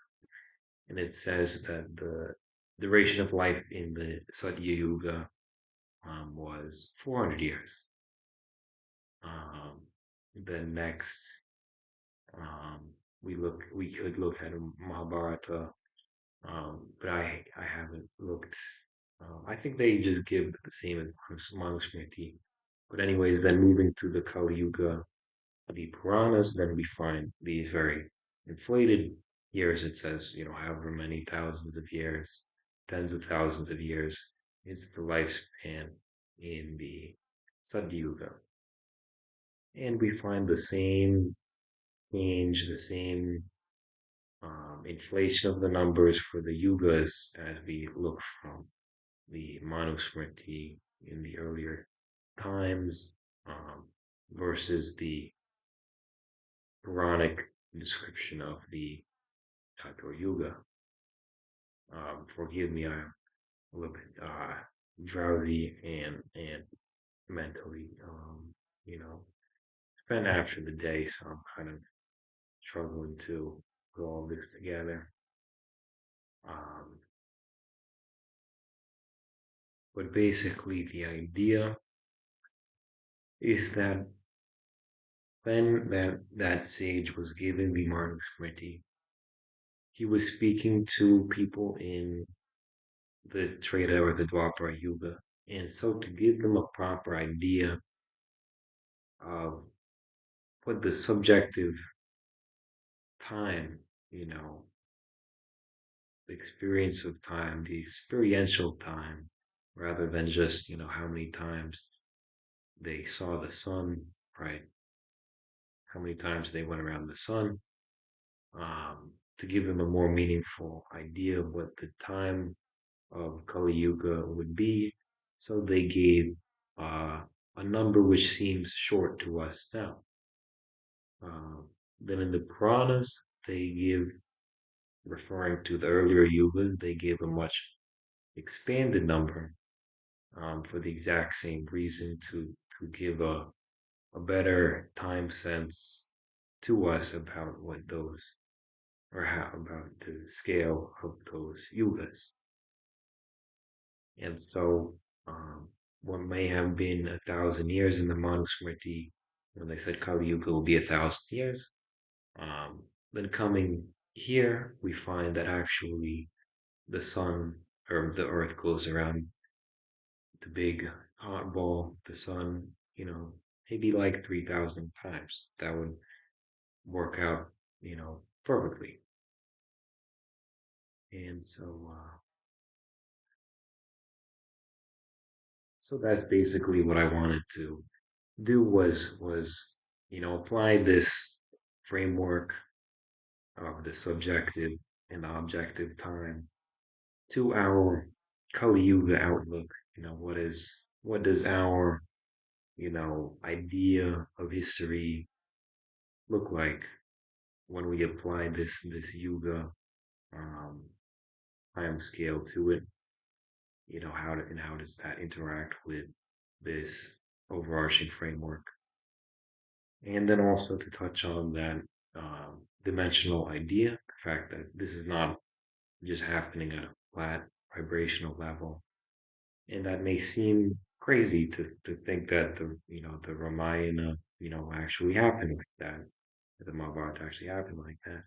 and it says that the duration of life in the Satya Yuga was 400 years. Um, then next, um, we could look at Mahabharata, but I haven't looked. I think they just give the same as Manusmriti. But anyways, then moving to the Kali Yuga, the Puranas, then we find these very inflated years. It says, however many thousands of years, tens of thousands of years is the lifespan in the Satyuga. And we find the same change, the same inflation of the numbers for the yugas as we look from the Manusmriti in the earlier times um, versus the Puranic description of the Tato Yuga. Forgive me, I'm a little bit drowsy and mentally, spent after the day, so I'm kind of struggling to put all this together. Um, but basically, the idea is that when that sage was given the Manusmriti, he was speaking to people in the Treta or the Dwapara Yuga. And so to give them a proper idea of what the subjective time, you know, the experience of time, the experiential time, rather than just, how many times they saw the sun, right? How many times they went around the sun, to give them a more meaningful idea of what the time of Kali Yuga would be. So they gave uh, a number which seems short to us now. Uh, then in the Puranas, they give, referring to the earlier yugas, they give a much expanded number for the exact same reason to give a better time sense to us about what those or how about the scale of those yugas. And so, um, what may have been 1,000 years in the Manusmriti, when they said Kali Yuga will be 1,000 years, um, then coming here, we find that actually the sun or the earth goes around the big hot ball, the sun, maybe like 3,000 times. That would work out, perfectly. And so that's basically what I wanted to do was apply this framework of the subjective and the objective time to our Kali Yuga outlook. What is what does our, idea of history look like when we apply this Yuga um, time scale to it? How does that interact with this overarching framework? And then also to touch on that dimensional idea, the fact that this is not just happening at a flat vibrational level. And that may seem crazy to think that the Ramayana, actually happened like that, that the Mahabharata actually happened like that.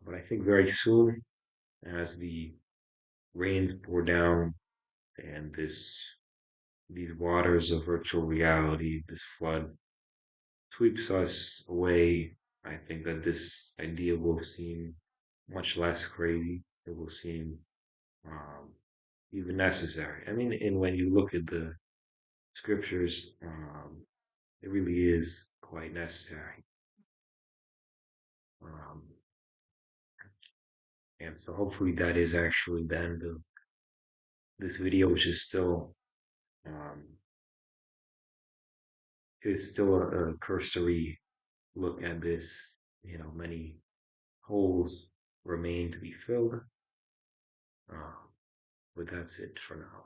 But I think very soon, as the rains pour down and these waters of virtual reality, this flood sweeps us away, I think that this idea will seem much less crazy. It will seem um, even necessary. I mean, and when you look at the scriptures, it really is quite necessary. Um, and so hopefully that is actually the end of this video, which is still um, it's still a cursory look at this. Many holes remain to be filled. Uh, but that's it for now.